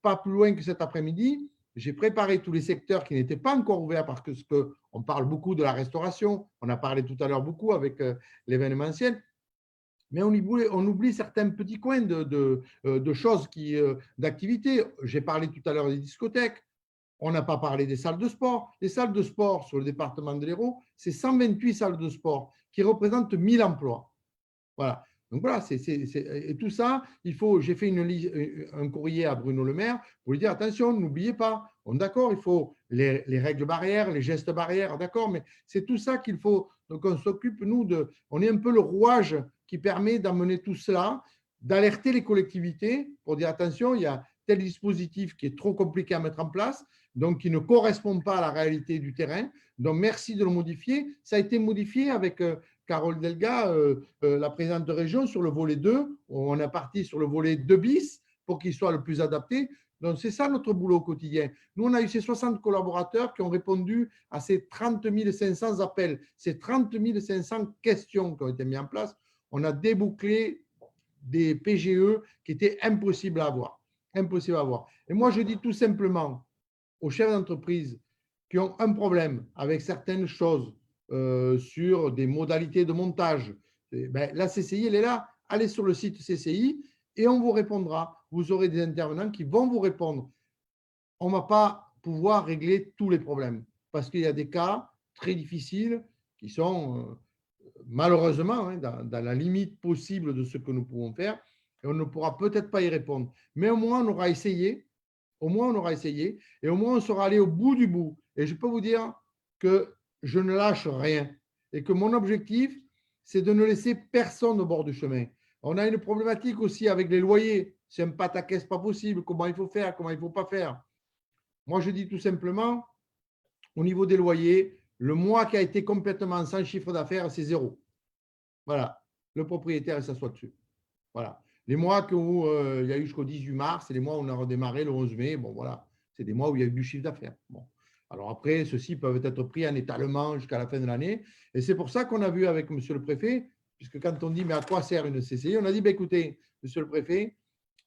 Pas plus loin que cet après-midi, j'ai préparé tous les secteurs qui n'étaient pas encore ouverts parce qu'on parle beaucoup de la restauration. On a parlé tout à l'heure beaucoup avec l'événementiel. Mais on oublie certains petits coins de choses, d'activités. J'ai parlé tout à l'heure des discothèques. On n'a pas parlé des salles de sport. Les salles de sport sur le département de l'Hérault, c'est 128 salles de sport qui représentent 1000 emplois. Voilà. Donc voilà, et tout ça, j'ai fait un courrier à Bruno Le Maire pour lui dire attention, n'oubliez pas, d'accord, il faut les règles barrières, les gestes barrières, d'accord, mais c'est tout ça qu'il faut. Donc on s'occupe, on est un peu le rouage qui permet d'amener tout cela, d'alerter les collectivités pour dire attention, il y a tel dispositif qui est trop compliqué à mettre en place, donc qui ne correspond pas à la réalité du terrain. Donc, merci de le modifier. Ça a été modifié avec Carole Delga, la présidente de région, sur le volet 2. On est parti sur le volet 2 bis pour qu'il soit le plus adapté. Donc, c'est ça notre boulot au quotidien. Nous, on a eu ces 60 collaborateurs qui ont répondu à ces 30 500 appels, ces 30 500 questions qui ont été mises en place. On a débouclé des PGE qui étaient impossibles à avoir. Impossible à avoir. Et moi, je dis tout simplement aux chefs d'entreprise qui ont un problème avec certaines choses sur des modalités de montage, la CCI, elle est là. Allez sur le site CCI et on vous répondra. Vous aurez des intervenants qui vont vous répondre. On ne va pas pouvoir régler tous les problèmes parce qu'il y a des cas très difficiles qui sont malheureusement dans la limite possible de ce que nous pouvons faire et on ne pourra peut-être pas y répondre. Mais au moins, on aura essayé. Au moins, on aura essayé et au moins, on sera allé au bout du bout. Et je peux vous dire que je ne lâche rien et que mon objectif, c'est de ne laisser personne au bord du chemin. On a une problématique aussi avec les loyers. C'est un pataquès pas possible. Comment il faut faire, comment il ne faut pas faire. Moi, je dis tout simplement, au niveau des loyers, le mois qui a été complètement sans chiffre d'affaires, c'est 0. Voilà. Le propriétaire, il s'assoit dessus. Voilà. Les mois où il y a eu jusqu'au 18 mars, c'est les mois où on a redémarré le 11 mai. Bon, voilà. C'est des mois où il y a eu du chiffre d'affaires. Bon. Alors après, ceux-ci peuvent être pris en étalement jusqu'à la fin de l'année. Et c'est pour ça qu'on a vu avec monsieur le préfet, puisque quand on dit mais à quoi sert une CCI, on a dit écoutez, monsieur le préfet,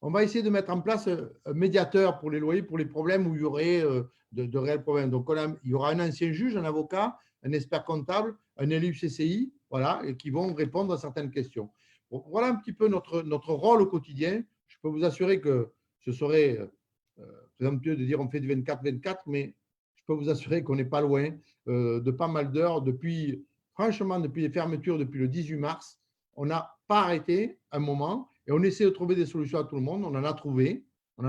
on va essayer de mettre en place un médiateur pour les loyers, pour les problèmes où il y aurait de réels problèmes. Donc, il y aura un ancien juge, un avocat, un expert comptable, un élu CCI, voilà, et qui vont répondre à certaines questions. Bon, voilà un petit peu notre rôle au quotidien. Je peux vous assurer que ce serait présomptueux de dire on fait du 24-24, mais je peux vous assurer qu'on n'est pas loin de pas mal d'heures. Franchement, depuis les fermetures, depuis le 18 mars, on n'a pas arrêté un moment et on essaie de trouver des solutions à tout le monde. On en a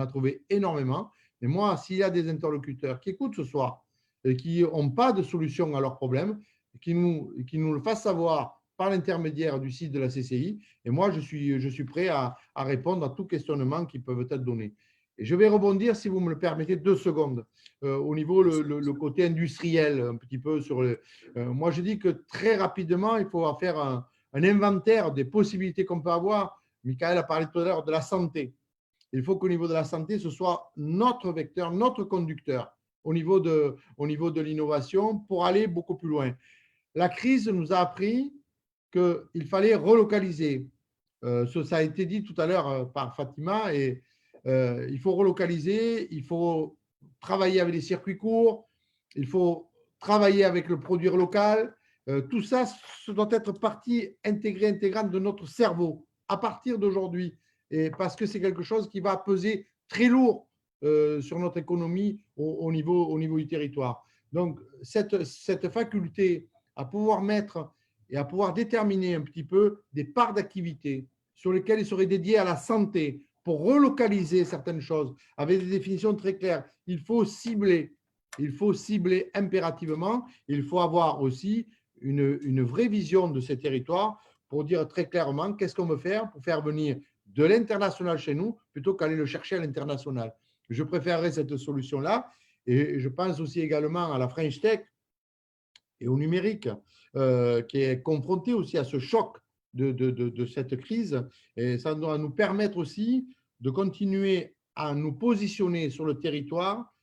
trouvé énormément. Et moi, s'il y a des interlocuteurs qui écoutent ce soir et qui n'ont pas de solution à leurs problèmes, qui nous le fassent savoir par l'intermédiaire du site de la CCI. Et moi, je suis prêt à répondre à tout questionnement qui peut être donné. Et je vais rebondir, si vous me le permettez, 2 secondes, au niveau le côté industriel, un petit peu sur le. Moi, je dis que très rapidement, il faut faire un inventaire des possibilités qu'on peut avoir. Michael a parlé tout à l'heure de la santé. Il faut qu'au niveau de la santé, ce soit notre vecteur, notre conducteur au niveau de l'innovation pour aller beaucoup plus loin. La crise nous a appris qu'il fallait relocaliser. Ça a été dit tout à l'heure par Fatima et il faut relocaliser, il faut travailler avec les circuits courts, il faut travailler avec le produire local. Tout ça, ce doit être partie intégrante de notre cerveau à partir d'aujourd'hui. Et parce que c'est quelque chose qui va peser très lourd sur notre économie au niveau du territoire. Donc, cette faculté à pouvoir mettre et à pouvoir déterminer un petit peu des parts d'activité sur lesquelles il serait dédié à la santé pour relocaliser certaines choses avec des définitions très claires. Il faut cibler impérativement. Il faut avoir aussi une vraie vision de ces territoires pour dire très clairement qu'est-ce qu'on veut faire pour faire venir de l'international chez nous plutôt qu'aller le chercher à l'international. Je préférerais cette solution-là et je pense aussi également à la French Tech et au numérique qui est confronté aussi à ce choc de cette crise. Et ça doit nous permettre aussi de continuer à nous positionner sur le territoire,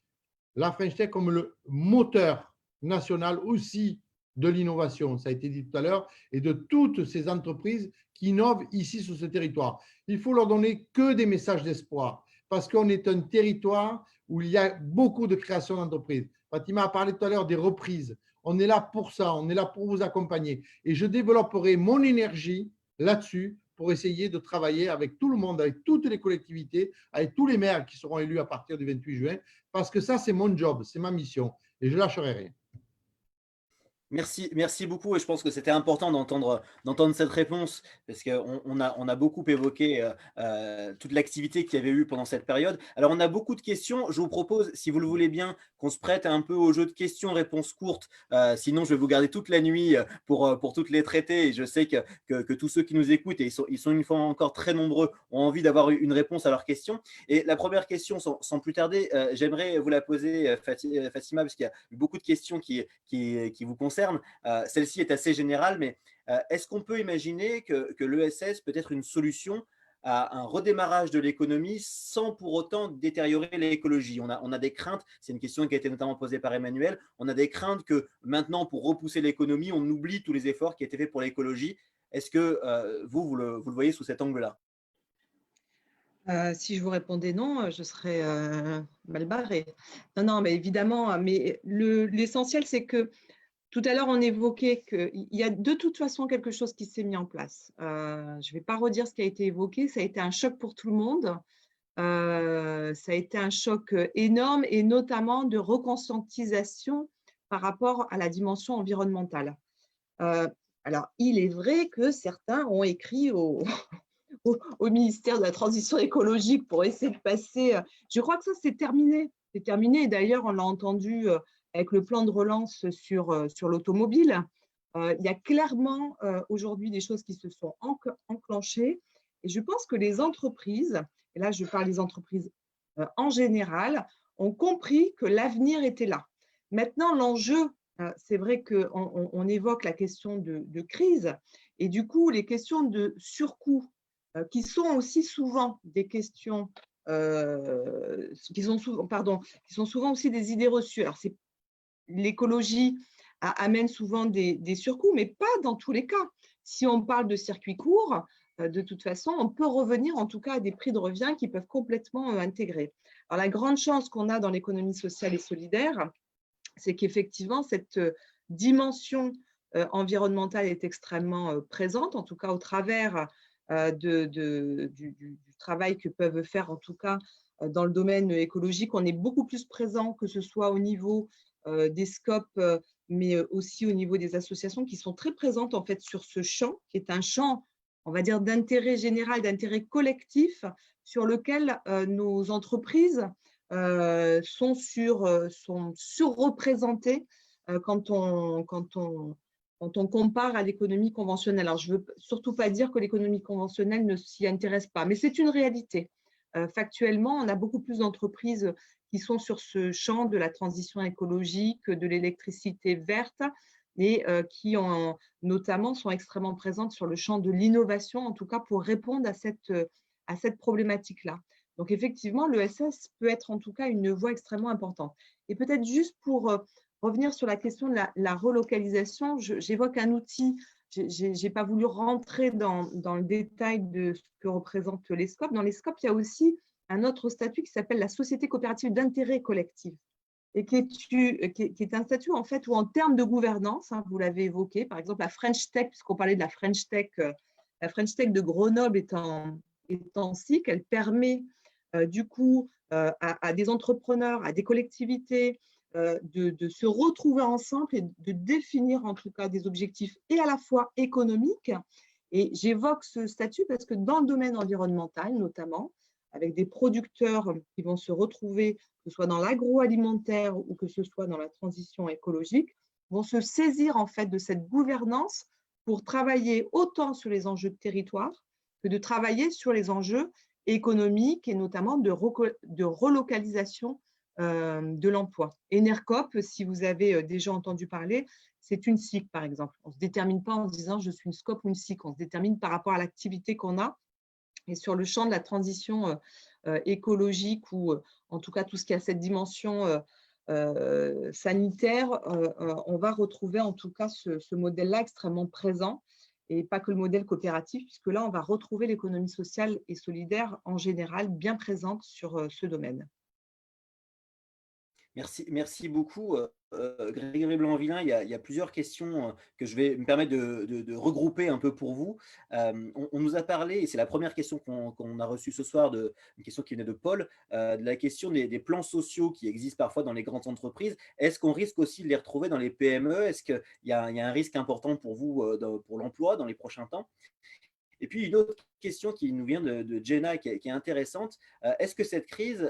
la French Tech comme le moteur national aussi de l'innovation, ça a été dit tout à l'heure, et de toutes ces entreprises qui innovent ici sur ce territoire. Il faut leur donner que des messages d'espoir, parce qu'on est un territoire où il y a beaucoup de création d'entreprises. Fatima a parlé tout à l'heure des reprises. On est là pour ça, on est là pour vous accompagner. Et je développerai mon énergie là-dessus pour essayer de travailler avec tout le monde, avec toutes les collectivités, avec tous les maires qui seront élus à partir du 28 juin, parce que ça, c'est mon job, c'est ma mission, et je ne lâcherai rien. Merci beaucoup et je pense que c'était important d'entendre cette réponse parce qu'on a beaucoup évoqué toute l'activité qu'il y avait eu pendant cette période. Alors, on a beaucoup de questions. Je vous propose, si vous le voulez bien, qu'on se prête un peu au jeu de questions-réponses courtes. Sinon, je vais vous garder toute la nuit pour toutes les traiter. Et je sais que tous ceux qui nous écoutent, et ils sont une fois encore très nombreux, ont envie d'avoir une réponse à leurs questions. Et la première question, sans plus tarder, j'aimerais vous la poser, Fatima, parce qu'il y a eu beaucoup de questions qui vous concernent. Celle-ci est assez générale, mais est-ce qu'on peut imaginer que l'ESS peut être une solution à un redémarrage de l'économie sans pour autant détériorer l'écologie? On a des craintes, c'est une question qui a été notamment posée par Emmanuel, on a des craintes que maintenant, pour repousser l'économie, on oublie tous les efforts qui ont été faits pour l'écologie. Est-ce que vous le voyez sous cet angle-là? Si je vous répondais non, je serais mal barrée. Non, non, mais évidemment, mais l'essentiel, c'est que tout à l'heure, on évoquait qu'il y a de toute façon quelque chose qui s'est mis en place. Je ne vais pas redire ce qui a été évoqué, ça a été un choc pour tout le monde. Ça a été un choc énorme et notamment de reconscientisation par rapport à la dimension environnementale. Alors, il est vrai que certains ont écrit au ministère de la Transition écologique pour essayer de passer. Je crois que ça, c'est terminé. C'est terminé. D'ailleurs, on l'a entendu avec le plan de relance sur l'automobile. Il y a clairement aujourd'hui des choses qui se sont enclenchées. Et je pense que les entreprises, et là je parle des entreprises en général, ont compris que l'avenir était là. Maintenant, l'enjeu, c'est vrai qu'on évoque la question de crise et du coup, les questions de surcoût qui sont aussi souvent des questions qui sont souvent aussi des idées reçues. Alors, l'écologie amène souvent des surcoûts, mais pas dans tous les cas. Si on parle de circuits courts, de toute façon, on peut revenir en tout cas à des prix de revient qui peuvent complètement intégrer. Alors, la grande chance qu'on a dans l'économie sociale et solidaire, c'est qu'effectivement, cette dimension environnementale est extrêmement présente, en tout cas au travers du travail que peuvent faire, en tout cas dans le domaine écologique. On est beaucoup plus présent, que ce soit au niveau des scopes, mais aussi au niveau des associations qui sont très présentes en fait sur ce champ, qui est un champ, on va dire, d'intérêt général, d'intérêt collectif, sur lequel nos entreprises sont surreprésentées quand on compare à l'économie conventionnelle. Alors, je ne veux surtout pas dire que l'économie conventionnelle ne s'y intéresse pas, mais c'est une réalité. Factuellement, on a beaucoup plus d'entreprises qui sont sur ce champ de la transition écologique, de l'électricité verte, et qui notamment sont extrêmement présentes sur le champ de l'innovation, en tout cas pour répondre à cette problématique-là. Donc, effectivement, l'ESS peut être en tout cas une voie extrêmement importante. Et peut-être juste pour revenir sur la question de la relocalisation, j'évoque un outil. Je n'ai pas voulu rentrer dans le détail de ce que représentent les SCOP. Dans les SCOP, il y a aussi un autre statut qui s'appelle la Société coopérative d'intérêt collectif, et qui est un statut en fait où en termes de gouvernance, vous l'avez évoqué, par exemple la French Tech, puisqu'on parlait de la French Tech de Grenoble étant SIC, elle permet du coup à des entrepreneurs, à des collectivités de se retrouver ensemble et de définir en tout cas des objectifs et à la fois économiques. Et j'évoque ce statut parce que dans le domaine environnemental notamment, avec des producteurs qui vont se retrouver, que ce soit dans l'agroalimentaire ou que ce soit dans la transition écologique, vont se saisir en fait de cette gouvernance pour travailler autant sur les enjeux de territoire que de travailler sur les enjeux économiques et notamment de relocalisation de l'emploi. Enercop, si vous avez déjà entendu parler, c'est une SIC par exemple. On ne se détermine pas en se disant je suis une SCOP ou une SIC, on se détermine par rapport à l'activité qu'on a. Et sur le champ de la transition écologique ou en tout cas tout ce qui a cette dimension sanitaire, on va retrouver en tout cas ce modèle-là extrêmement présent et pas que le modèle coopératif, puisque là, on va retrouver l'économie sociale et solidaire en général bien présente sur ce domaine. Merci beaucoup, Grégory Blanc-Villain. Il y a plusieurs questions que je vais me permettre de regrouper un peu pour vous. On nous a parlé, et c'est la première question qu'on a reçue ce soir, une question qui venait de Paul, de la question des plans sociaux qui existent parfois dans les grandes entreprises. Est-ce qu'on risque aussi de les retrouver dans les PME? Est-ce qu'il y a un risque important pour vous, pour l'emploi dans les prochains temps? Et puis une autre question qui nous vient de Jenna, qui est intéressante. Est-ce que cette crise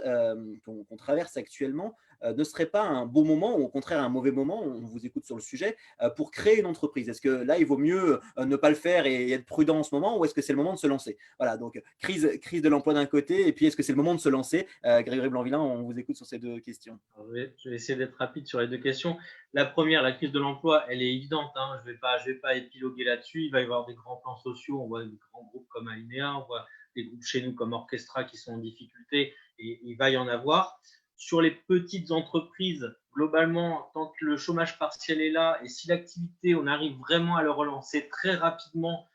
qu'on traverse actuellement ne serait pas un bon moment, ou au contraire un mauvais moment, on vous écoute sur le sujet, pour créer une entreprise? Est-ce que là, il vaut mieux ne pas le faire et être prudent en ce moment, ou est-ce que c'est le moment de se lancer? Voilà, donc crise de l'emploi d'un côté, et puis est-ce que c'est le moment de se lancer? Grégory Blanc-Villain, on vous écoute sur ces deux questions. Alors, je vais essayer d'être rapide sur les deux questions. La première, la crise de l'emploi, elle est évidente, hein. Je vais pas épiloguer là-dessus. Il va y avoir des grands plans sociaux. On voit des grands groupes comme Alinea, on voit des groupes chez nous comme Orchestra qui sont en difficulté, et il va y en avoir. Sur les petites entreprises, globalement, tant que le chômage partiel est là, et si l'activité, on arrive vraiment à le relancer très rapidement,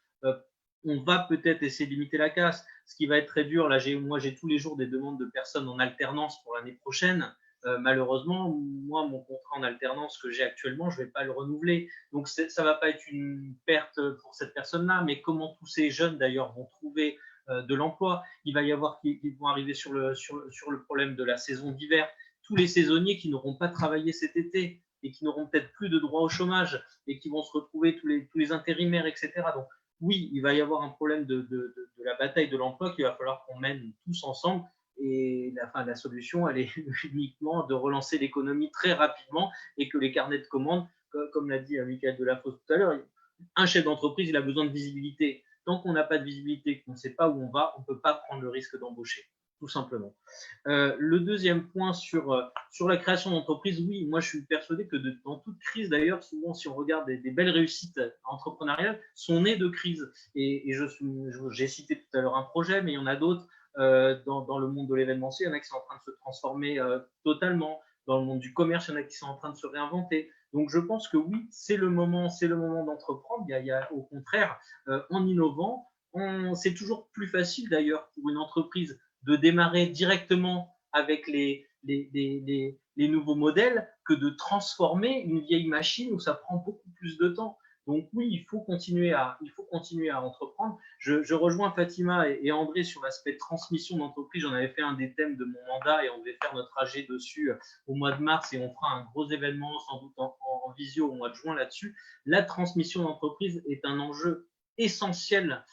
on va peut-être essayer de limiter la casse. Ce qui va être très dur, là, moi, j'ai tous les jours des demandes de personnes en alternance pour l'année prochaine. Malheureusement, moi, mon contrat en alternance que j'ai actuellement, je ne vais pas le renouveler. Donc, ça ne va pas être une perte pour cette personne-là, mais comment tous ces jeunes, d'ailleurs, vont trouver de l'emploi? Il va y avoir qui vont arriver sur le problème de la saison d'hiver. Tous les saisonniers qui n'auront pas travaillé cet été et qui n'auront peut-être plus de droit au chômage et qui vont se retrouver tous les intérimaires, etc. Donc, oui, il va y avoir un problème de la bataille de l'emploi qu'il va falloir qu'on mène tous ensemble. Et la solution, elle est uniquement de relancer l'économie très rapidement, et que les carnets de commandes, comme l'a dit Michael Delafosse tout à l'heure, un chef d'entreprise, il a besoin de visibilité. Tant qu'on n'a pas de visibilité, qu'on ne sait pas où on va, on ne peut pas prendre le risque d'embaucher, tout simplement. Le deuxième point sur la création d'entreprise, oui, moi je suis persuadé que dans toute crise, d'ailleurs, souvent si on regarde des belles réussites entrepreneuriales, sont nées de crises. Et j'ai cité tout à l'heure un projet, mais il y en a d'autres dans le monde de l'événementiel. Il y en a qui sont en train de se transformer totalement. Dans le monde du commerce, il y en a qui sont en train de se réinventer. Donc je pense que oui, c'est le moment d'entreprendre. Il y a au contraire, en innovant, c'est toujours plus facile d'ailleurs pour une entreprise de démarrer directement avec les nouveaux modèles que de transformer une vieille machine où ça prend beaucoup plus de temps. Donc oui, il faut continuer à entreprendre. Je rejoins Fatima et André sur l'aspect transmission d'entreprise. J'en avais fait un des thèmes de mon mandat et on devait faire notre AG dessus au mois de mars, et on fera un gros événement sans doute en visio au mois de juin là-dessus. La transmission d'entreprise est un enjeu essentiel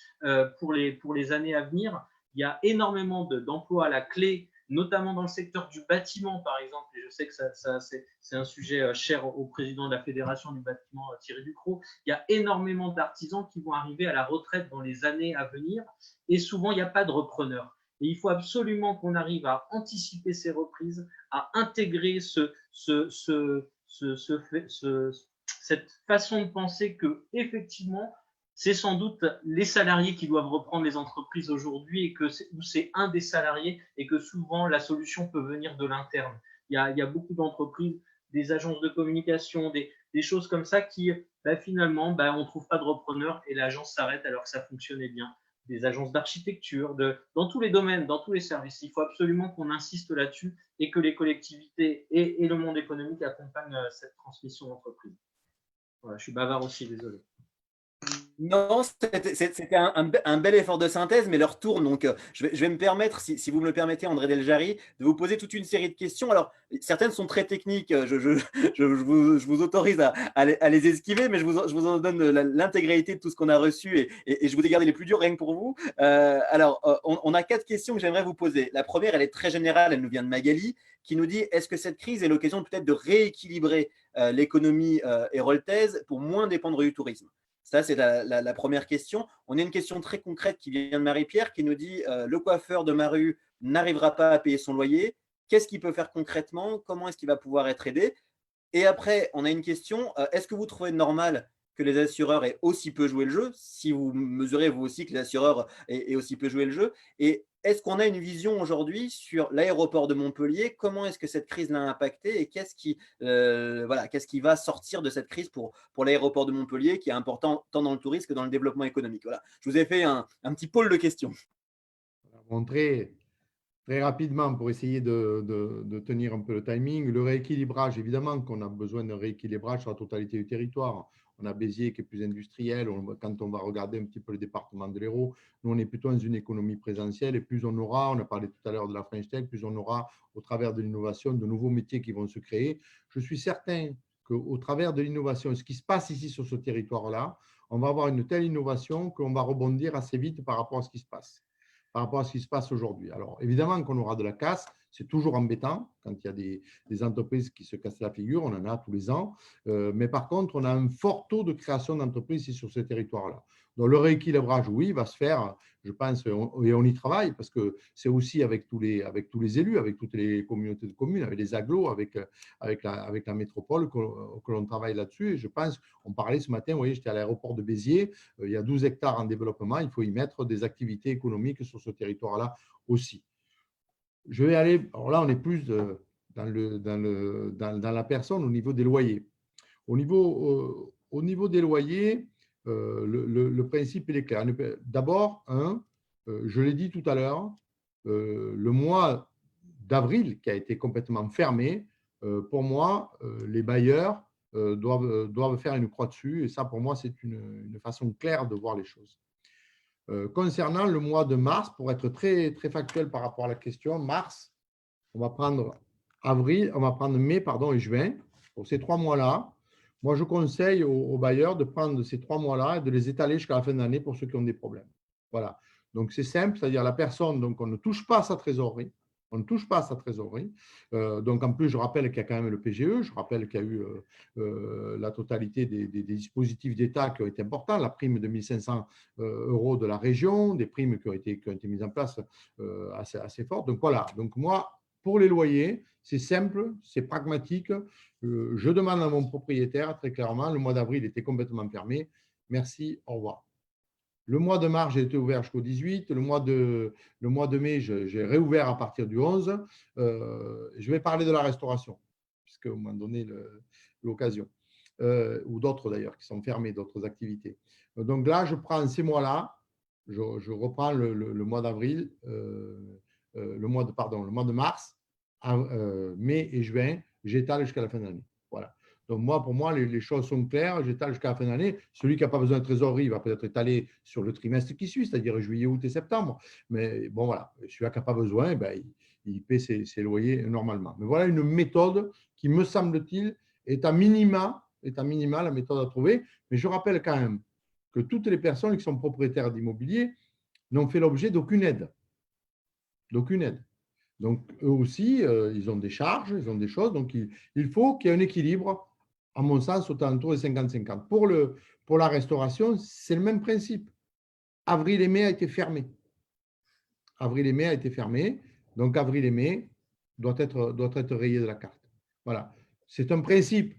pour les années à venir. Il y a énormément d'emplois à la clé, notamment dans le secteur du bâtiment, par exemple. Et je sais que c'est un sujet cher au président de la Fédération du bâtiment, Thierry Ducrot. Il y a énormément d'artisans qui vont arriver à la retraite dans les années à venir, et souvent, il n'y a pas de repreneurs. Et il faut absolument qu'on arrive à anticiper ces reprises, à intégrer cette façon de penser que, effectivement, c'est sans doute les salariés qui doivent reprendre les entreprises aujourd'hui, et que c'est un des salariés, et que souvent la solution peut venir de l'interne. Il y a beaucoup d'entreprises, des agences de communication, des choses comme ça qui, finalement, on ne trouve pas de repreneurs et l'agence s'arrête alors que ça fonctionnait bien. Des agences d'architecture, dans tous les domaines, dans tous les services. Il faut absolument qu'on insiste là-dessus, et que les collectivités et le monde économique accompagnent cette transmission d'entreprise. Voilà, je suis bavard aussi, désolé. Non, c'était un bel effort de synthèse, mais l'heure tourne. Donc, je vais me permettre, si vous me le permettez, André Deljari, de vous poser toute une série de questions. Alors, certaines sont très techniques. Je vous autorise à les esquiver, mais je vous en donne l'intégralité de tout ce qu'on a reçu, et je vous ai gardé les plus durs rien que pour vous. Alors, on a 4 questions que j'aimerais vous poser. La première, elle est très générale. Elle nous vient de Magali, qui nous dit: est-ce que cette crise est l'occasion peut-être de rééquilibrer l'économie héroltaise pour moins dépendre du tourisme? Ça, c'est la première question. On a une question très concrète qui vient de Marie-Pierre, qui nous dit le coiffeur de ma rue n'arrivera pas à payer son loyer. Qu'est-ce qu'il peut faire concrètement? Comment est-ce qu'il va pouvoir être aidé? Et après, on a une question est-ce que vous trouvez normal que les assureurs aient aussi peu joué le jeu, si vous mesurez vous aussi que les assureurs aient aussi peu joué le jeu? Et est-ce qu'on a une vision aujourd'hui sur l'aéroport de Montpellier? Comment est-ce que cette crise l'a impacté, et qu'est-ce qui va sortir de cette crise pour l'aéroport de Montpellier, qui est important tant dans le tourisme que dans le développement économique? Voilà, je vous ai fait un petit pôle de questions. Montrer Très rapidement, pour essayer de tenir un peu le timing, le rééquilibrage, évidemment qu'on a besoin d'un rééquilibrage sur la totalité du territoire. On a Béziers qui est plus industriel. Quand on va regarder un petit peu le département de l'Hérault, nous, on est plutôt dans une économie présentielle et plus on aura, on a parlé tout à l'heure de la French Tech, plus on aura, au travers de l'innovation, de nouveaux métiers qui vont se créer. Je suis certain qu'au travers de l'innovation, ce qui se passe ici sur ce territoire-là, on va avoir une telle innovation qu'on va rebondir assez vite par rapport à ce qui se passe. Par rapport à ce qui se passe aujourd'hui. Alors, évidemment qu'on aura de la casse, c'est toujours embêtant quand il y a des entreprises qui se cassent la figure, on en a tous les ans, mais par contre, on a un fort taux de création d'entreprises ici sur ce territoire-là. Donc, le rééquilibrage, oui, va se faire, je pense, et on y travaille, parce que c'est aussi avec tous les élus, avec toutes les communautés de communes, avec les agglos, avec la métropole que l'on travaille là-dessus. Et je pense, on parlait ce matin, vous voyez, j'étais à l'aéroport de Béziers, il y a 12 hectares en développement, il faut y mettre des activités économiques sur ce territoire-là aussi. Je vais aller, alors là, on est plus dans la personne au niveau des loyers. Au niveau des loyers, le principe, il est clair. D'abord, je l'ai dit tout à l'heure, le mois d'avril qui a été complètement fermé, pour moi, les bailleurs doivent faire une croix dessus. Et ça, pour moi, c'est une façon claire de voir les choses. Concernant le mois de mars, pour être très, très factuel par rapport à la question, mars, on va prendre mai et juin. Pour ces 3 mois-là, moi, je conseille aux bailleurs de prendre ces 3 mois-là et de les étaler jusqu'à la fin de l'année pour ceux qui ont des problèmes. Voilà. Donc, c'est simple, c'est-à-dire la personne, donc on ne touche pas à sa trésorerie. On ne touche pas à sa trésorerie. Donc, en plus, je rappelle qu'il y a quand même le PGE. Je rappelle qu'il y a eu la totalité des dispositifs d'État qui ont été importants. La prime de 1 500 € de la région, des primes qui ont été mises en place assez fortes. Donc, voilà. Donc, moi, pour les loyers, c'est simple, c'est pragmatique. Je demande à mon propriétaire, très clairement, le mois d'avril était complètement fermé. Merci, au revoir. Le mois de mars, j'ai été ouvert jusqu'au 18. Le mois de mai, j'ai réouvert à partir du 11. Je vais parler de la restauration, puisque vous m'en donnez l'occasion. Ou d'autres d'ailleurs, qui sont fermés, d'autres activités. Donc là, je prends ces mois-là, je reprends le mois d'avril, le mois de mars, mai et juin, j'étale jusqu'à la fin de l'année. Voilà. Donc, pour moi, les choses sont claires. J'étale jusqu'à la fin de l'année. Celui qui n'a pas besoin de trésorerie, il va peut-être étaler sur le trimestre qui suit, c'est-à-dire juillet, août et septembre. Mais bon, voilà. Celui qui n'a pas besoin, il paie ses loyers normalement. Mais voilà une méthode qui, me semble-t-il, est à minima la méthode à trouver. Mais je rappelle quand même que toutes les personnes qui sont propriétaires d'immobilier n'ont fait l'objet d'aucune aide. D'aucune aide. Donc, eux aussi, ils ont des charges, ils ont des choses. Donc, il faut qu'il y ait un équilibre, à mon sens, autour de 50-50. Pour la restauration, c'est le même principe. Avril et mai a été fermé. Avril et mai a été fermé. Donc, avril et mai doivent être rayés de la carte. Voilà. C'est un principe.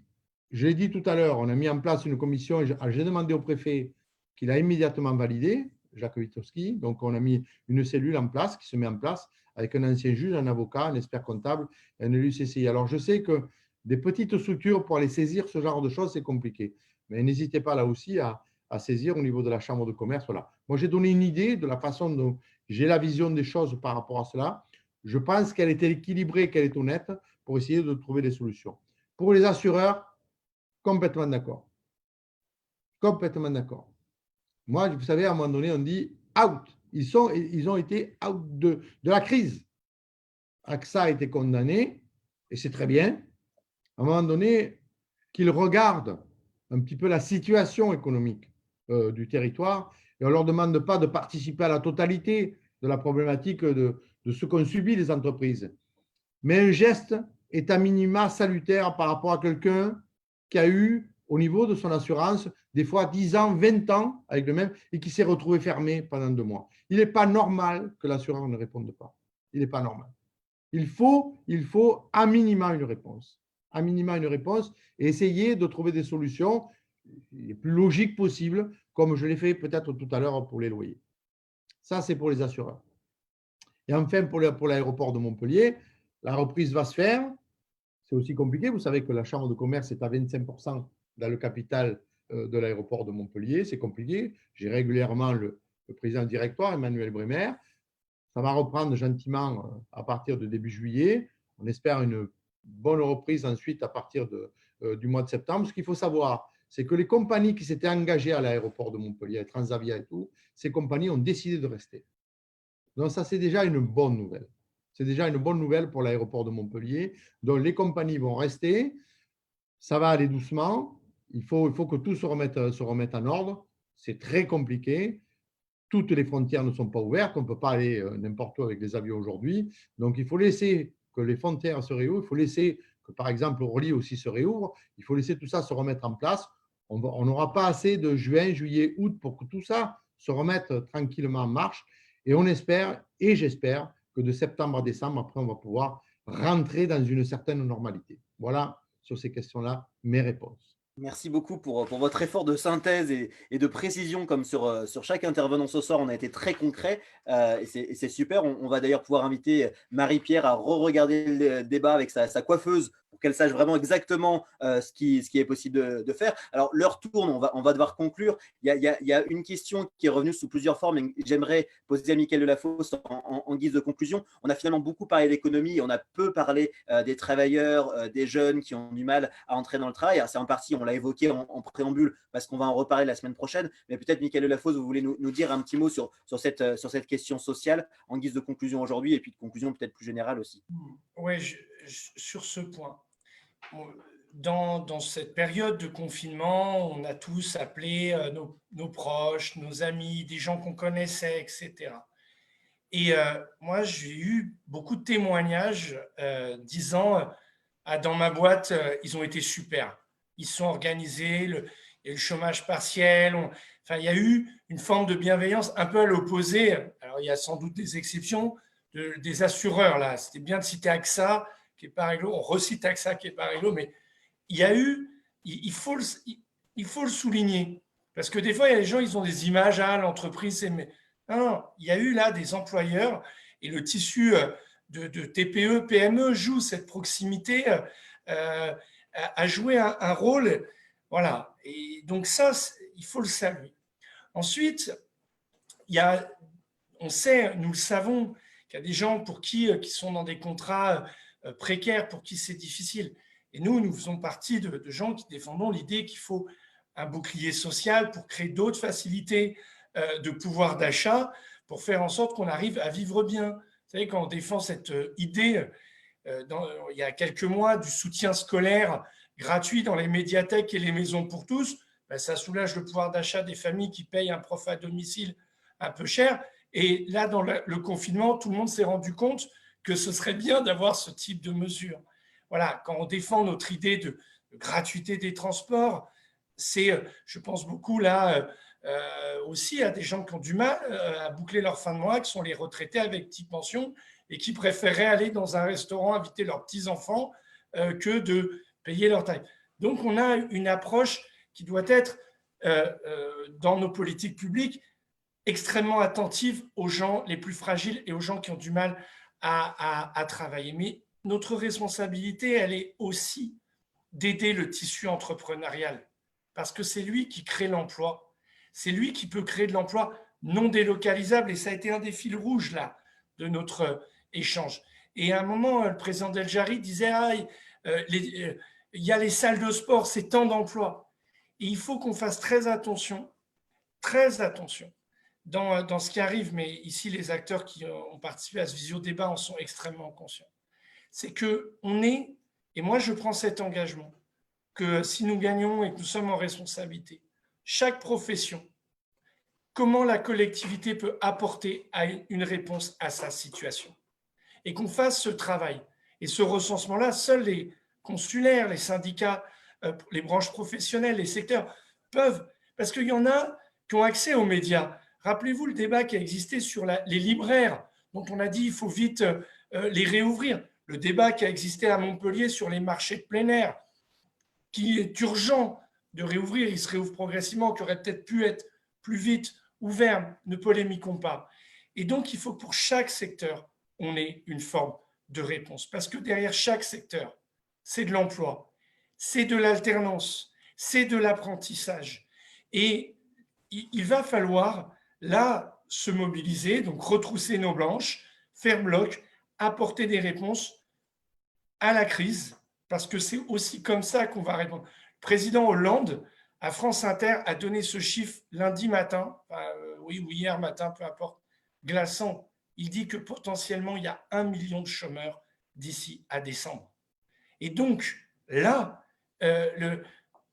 Je l'ai dit tout à l'heure, on a mis en place une commission. J'ai demandé au préfet qu'il a immédiatement validé, Jacques Witowski. Donc, on a mis une cellule en place qui se met en place avec un ancien juge, un avocat, un expert comptable et un élu CCI. Alors, je sais que des petites structures, pour aller saisir ce genre de choses, c'est compliqué. Mais n'hésitez pas là aussi à saisir au niveau de la chambre de commerce. Voilà. Moi, j'ai donné une idée de la façon dont j'ai la vision des choses par rapport à cela. Je pense qu'elle est équilibrée, qu'elle est honnête pour essayer de trouver des solutions. Pour les assureurs, complètement d'accord. Complètement d'accord. Moi, vous savez, à un moment donné, on dit out. Ils ont été out de la crise. AXA a été condamné, et c'est très bien. À un moment donné, qu'ils regardent un petit peu la situation économique du territoire, et on ne leur demande pas de participer à la totalité de la problématique de ce qu'ont subi les entreprises. Mais un geste est à minima salutaire par rapport à quelqu'un qui a eu, au niveau de son assurance, des fois 10 ans, 20 ans avec le même, et qui s'est retrouvé fermé pendant 2 mois. Il n'est pas normal que l'assureur ne réponde pas. Il n'est pas normal. Il faut à minima une réponse. À minima une réponse et essayer de trouver des solutions les plus logiques possibles, comme je l'ai fait peut-être tout à l'heure pour les loyers. Ça, c'est pour les assureurs. Et enfin, pour l'aéroport de Montpellier, la reprise va se faire. C'est aussi compliqué. Vous savez que la chambre de commerce est à 25% dans le capital de l'aéroport de Montpellier. C'est compliqué. J'ai régulièrement le président du directoire, Emmanuel Bremer. Ça va reprendre gentiment à partir de début juillet. On espère une bonne reprise ensuite à partir du mois de septembre. Ce qu'il faut savoir, c'est que les compagnies qui s'étaient engagées à l'aéroport de Montpellier, Transavia et tout, ces compagnies ont décidé de rester. Donc ça, c'est déjà une bonne nouvelle. C'est déjà une bonne nouvelle pour l'aéroport de Montpellier. Donc les compagnies vont rester. Ça va aller doucement. Il faut que tout se remette en ordre. C'est très compliqué. Toutes les frontières ne sont pas ouvertes. On ne peut pas aller n'importe où avec des avions aujourd'hui. Donc, il faut laisser que les frontières se réouvrent. Il faut laisser que, par exemple, Orly aussi se réouvre. Il faut laisser tout ça se remettre en place. On n'aura pas assez de juin, juillet, août pour que tout ça se remette tranquillement en marche. Et on espère, et j'espère, que de septembre à décembre, après, on va pouvoir rentrer dans une certaine normalité. Voilà, sur ces questions-là, mes réponses. Merci beaucoup pour votre effort de synthèse et de précision comme sur chaque intervenant ce soir. On a été très concret et c'est super. On va d'ailleurs pouvoir inviter Marie-Pierre à re-regarder le débat avec sa coiffeuse pour qu'elle sache vraiment exactement ce qui est possible de faire. Alors, l'heure tourne, on va devoir conclure. Il y a une question qui est revenue sous plusieurs formes et j'aimerais poser à Mickaël Delafosse en guise de conclusion. On a finalement beaucoup parlé d'économie, on a peu parlé des travailleurs, des jeunes qui ont du mal à entrer dans le travail. C'est en partie, on l'a évoqué en préambule parce qu'on va en reparler la semaine prochaine, mais peut-être Mickaël Delafosse, vous voulez nous dire un petit mot sur cette question sociale en guise de conclusion aujourd'hui et puis de conclusion peut-être plus générale aussi. Oui, sur ce point. Dans cette période de confinement, on a tous appelé nos proches, nos amis, des gens qu'on connaissait, etc. Et moi, j'ai eu beaucoup de témoignages disant dans ma boîte, ils ont été super. Ils sont organisés, il y a le chômage partiel. Enfin, il y a eu une forme de bienveillance un peu à l'opposé. Alors, il y a sans doute des exceptions des assureurs, là. C'était bien de citer AXA, qui n'est pas réglo. On recite AXA, qui n'est pas réglo, mais il y a eu, il faut le souligner. Parce que des fois, il y a des gens, ils ont des images, l'entreprise, mais non, il y a eu là des employeurs et le tissu de TPE, PME joue cette proximité, a joué un rôle. Voilà. Et donc ça, il faut le saluer. Ensuite, on sait, nous le savons, qu'il y a des gens pour qui sont dans des contrats précaires, pour qui c'est difficile. Et nous faisons partie de gens qui défendons l'idée qu'il faut un bouclier social pour créer d'autres facilités de pouvoir d'achat, pour faire en sorte qu'on arrive à vivre bien. Vous savez, quand on défend cette idée, il y a quelques mois, du soutien scolaire gratuit dans les médiathèques et les maisons pour tous, ben, ça soulage le pouvoir d'achat des familles qui payent un prof à domicile un peu cher. Et là, dans le confinement, tout le monde s'est rendu compte que ce serait bien d'avoir ce type de mesures. Voilà, quand on défend notre idée de gratuité des transports, c'est, je pense beaucoup là aussi à des gens qui ont du mal à boucler leur fin de mois, qui sont les retraités avec petite pension et qui préféreraient aller dans un restaurant inviter leurs petits-enfants que de payer leur taille. Donc, on a une approche qui doit être, dans nos politiques publiques, extrêmement attentive aux gens les plus fragiles et aux gens qui ont du mal à travailler. Mais notre responsabilité, elle est aussi d'aider le tissu entrepreneurial, parce que c'est lui qui crée l'emploi. C'est lui qui peut créer de l'emploi non délocalisable, et ça a été un des fils rouges là, de notre échange. Et à un moment, le président Del-Jari disait il y a les salles de sport, c'est tant d'emplois. Et il faut qu'on fasse très attention dans ce qui arrive, mais ici, les acteurs qui ont participé à ce visio-débat en sont extrêmement conscients. C'est qu'on est, et moi je prends cet engagement, que si nous gagnons et que nous sommes en responsabilité, chaque profession, comment la collectivité peut apporter une réponse à sa situation. Et qu'on fasse ce travail. Et ce recensement-là, seuls les consulaires, les syndicats, les branches professionnelles, les secteurs peuvent, parce qu'il y en a qui ont accès aux médias. Rappelez-vous le débat qui a existé sur les libraires, dont on a dit qu'il faut vite les réouvrir. Le débat qui a existé à Montpellier sur les marchés de plein air, qui est urgent de réouvrir, il se réouvre progressivement, qui aurait peut-être pu être plus vite ouvert, ne polémiquons pas. Et donc, il faut que pour chaque secteur, on ait une forme de réponse. Parce que derrière chaque secteur, c'est de l'emploi, c'est de l'alternance, c'est de l'apprentissage. Et il va falloir, là, se mobiliser, donc retrousser nos manches, faire bloc, apporter des réponses à la crise, parce que c'est aussi comme ça qu'on va répondre. Le président Hollande, à France Inter, a donné ce chiffre lundi matin, ou hier matin, peu importe, glaçant. Il dit que potentiellement, il y a 1 million de chômeurs d'ici à décembre. Et donc, là,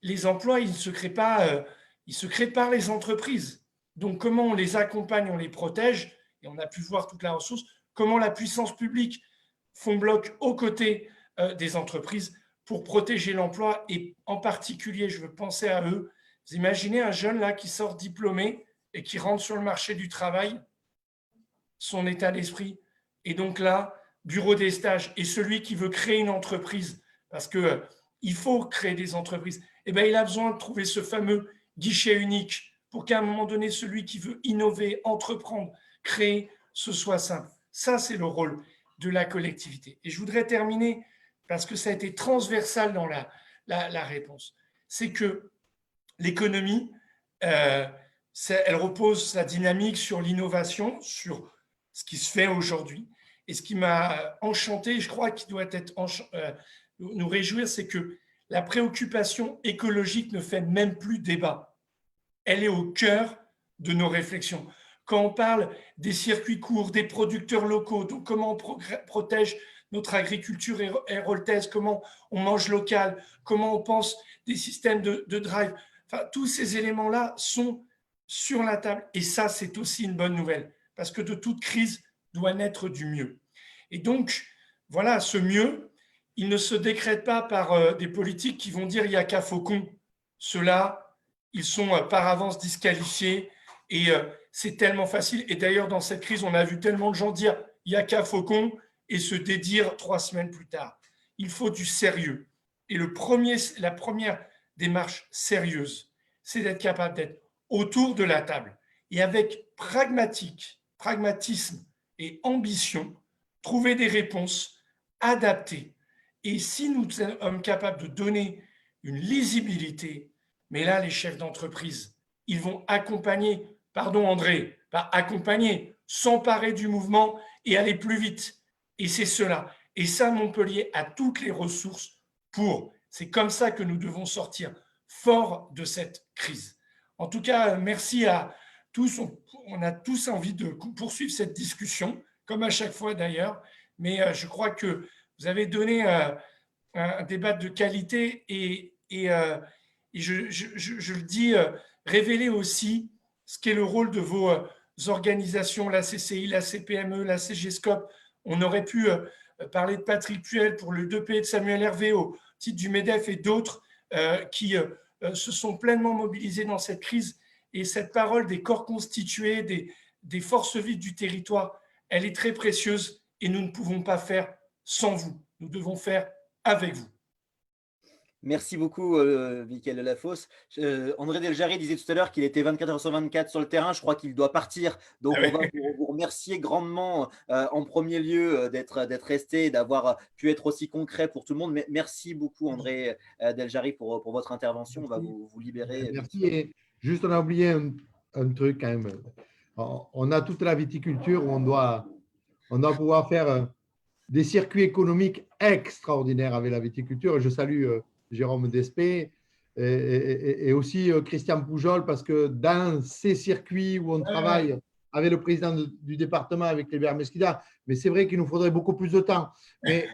les emplois, ils se créent par les entreprises. Donc, comment on les accompagne, on les protège, et on a pu voir toute la ressource, comment la puissance publique font bloc aux côtés des entreprises pour protéger l'emploi, et en particulier, je veux penser à eux. Vous imaginez un jeune là qui sort diplômé et qui rentre sur le marché du travail, son état d'esprit. Et donc là, bureau des stages, et celui qui veut créer une entreprise, parce qu'il faut créer des entreprises, eh bien, il a besoin de trouver ce fameux guichet unique pour qu'à un moment donné, celui qui veut innover, entreprendre, créer, ce soit simple. Ça, c'est le rôle de la collectivité. Et je voudrais terminer, parce que ça a été transversal dans la réponse, c'est que l'économie, elle repose sa dynamique sur l'innovation, sur ce qui se fait aujourd'hui. Et ce qui m'a enchanté, je crois qu'il doit nous réjouir, c'est que la préoccupation écologique ne fait même plus débat. Elle est au cœur de nos réflexions. Quand on parle des circuits courts, des producteurs locaux, donc comment on protège notre agriculture héroltaise, comment on mange local, comment on pense des systèmes de drive, enfin, tous ces éléments-là sont sur la table. Et ça, c'est aussi une bonne nouvelle, parce que de toute crise doit naître du mieux. Et donc, voilà, ce mieux, il ne se décrète pas par des politiques qui vont dire « il n'y a qu'à Faucon ». Ceux-là, ils sont par avance disqualifiés, et c'est tellement facile. Et d'ailleurs, dans cette crise, on a vu tellement de gens dire « il n'y a qu'à Faucon » et se dédire 3 semaines plus tard. Il faut du sérieux. Et la première démarche sérieuse, c'est d'être capable d'être autour de la table et avec pragmatisme et ambition, trouver des réponses adaptées. Et si nous sommes capables de donner une lisibilité, mais là, les chefs d'entreprise, ils vont accompagner, pardon André, pas accompagner, s'emparer du mouvement et aller plus vite. Et c'est cela. Et ça, Montpellier a toutes les ressources pour. C'est comme ça que nous devons sortir fort de cette crise. En tout cas, merci à tous. On a tous envie de poursuivre cette discussion, comme à chaque fois d'ailleurs. Mais je crois que vous avez donné un débat de qualité, et je le dis, révélez aussi ce qu'est le rôle de vos organisations, la CCI, la CPME, la CGSCOP. On aurait pu parler de Patrick Puel pour le 2P de Samuel Hervé au titre du MEDEF et d'autres qui se sont pleinement mobilisés dans cette crise. Et cette parole des corps constitués, des forces vives du territoire, elle est très précieuse, et nous ne pouvons pas faire sans vous. Nous devons faire avec vous. Merci beaucoup, Mickaël Delafosse. André Deljarry disait tout à l'heure qu'il était 24 heures sur 24 sur le terrain. Je crois qu'il doit partir. Donc, on va vous remercier grandement, en premier lieu, d'être resté et d'avoir pu être aussi concret pour tout le monde. Mais merci beaucoup, André Deljarry, pour votre intervention. On va vous libérer. Merci. Et juste, on a oublié un truc quand même. On a toute la viticulture où on doit pouvoir faire des circuits économiques extraordinaires avec la viticulture. Je salue Jérôme Despé et aussi Christian Poujol, parce que dans ces circuits où on travaille avec le président du département, avec Hébert Mesquida, mais c'est vrai qu'il nous faudrait beaucoup plus de temps. Mais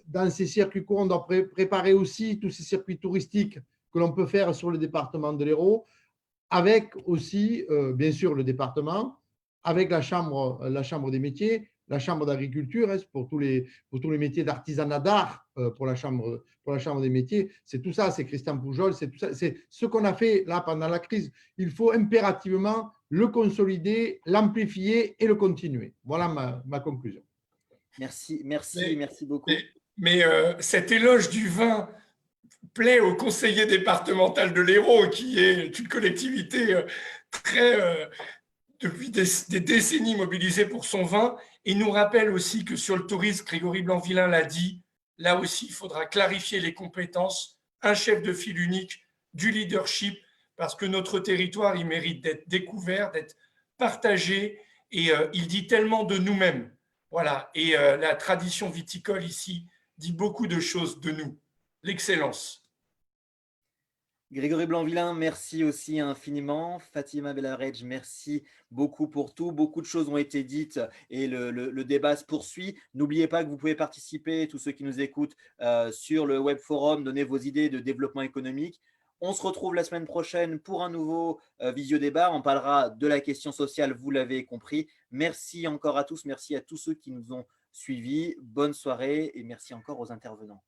dans ces circuits courts, on doit préparer aussi tous ces circuits touristiques que l'on peut faire sur le département de l'Hérault, avec aussi, bien sûr, le département, avec la chambre des métiers, la chambre d'agriculture, pour tous les métiers d'artisanat d'art, pour la chambre des métiers. C'est tout ça, c'est Christian Poujol, c'est tout ça. C'est ce qu'on a fait là pendant la crise. Il faut impérativement le consolider, l'amplifier et le continuer. Voilà ma conclusion. Merci beaucoup. Mais cet éloge du vin plaît au conseiller départemental de l'Hérault, qui est une collectivité très, depuis des décennies mobilisée pour son vin, et nous rappelle aussi que sur le tourisme, Grégory Blanc-Villain l'a dit, là aussi, il faudra clarifier les compétences, un chef de file unique, du leadership, parce que notre territoire, il mérite d'être découvert, d'être partagé et il dit tellement de nous-mêmes. Voilà. Et la tradition viticole ici dit beaucoup de choses de nous. L'excellence. Grégory Blanc-Villain, merci aussi infiniment. Fatima Belaredj, merci beaucoup pour tout. Beaucoup de choses ont été dites et le débat se poursuit. N'oubliez pas que vous pouvez participer, tous ceux qui nous écoutent, sur le web forum, donner vos idées de développement économique. On se retrouve la semaine prochaine pour un nouveau visio-débat. On parlera de la question sociale, vous l'avez compris. Merci encore à tous. Merci à tous ceux qui nous ont suivis. Bonne soirée et merci encore aux intervenants.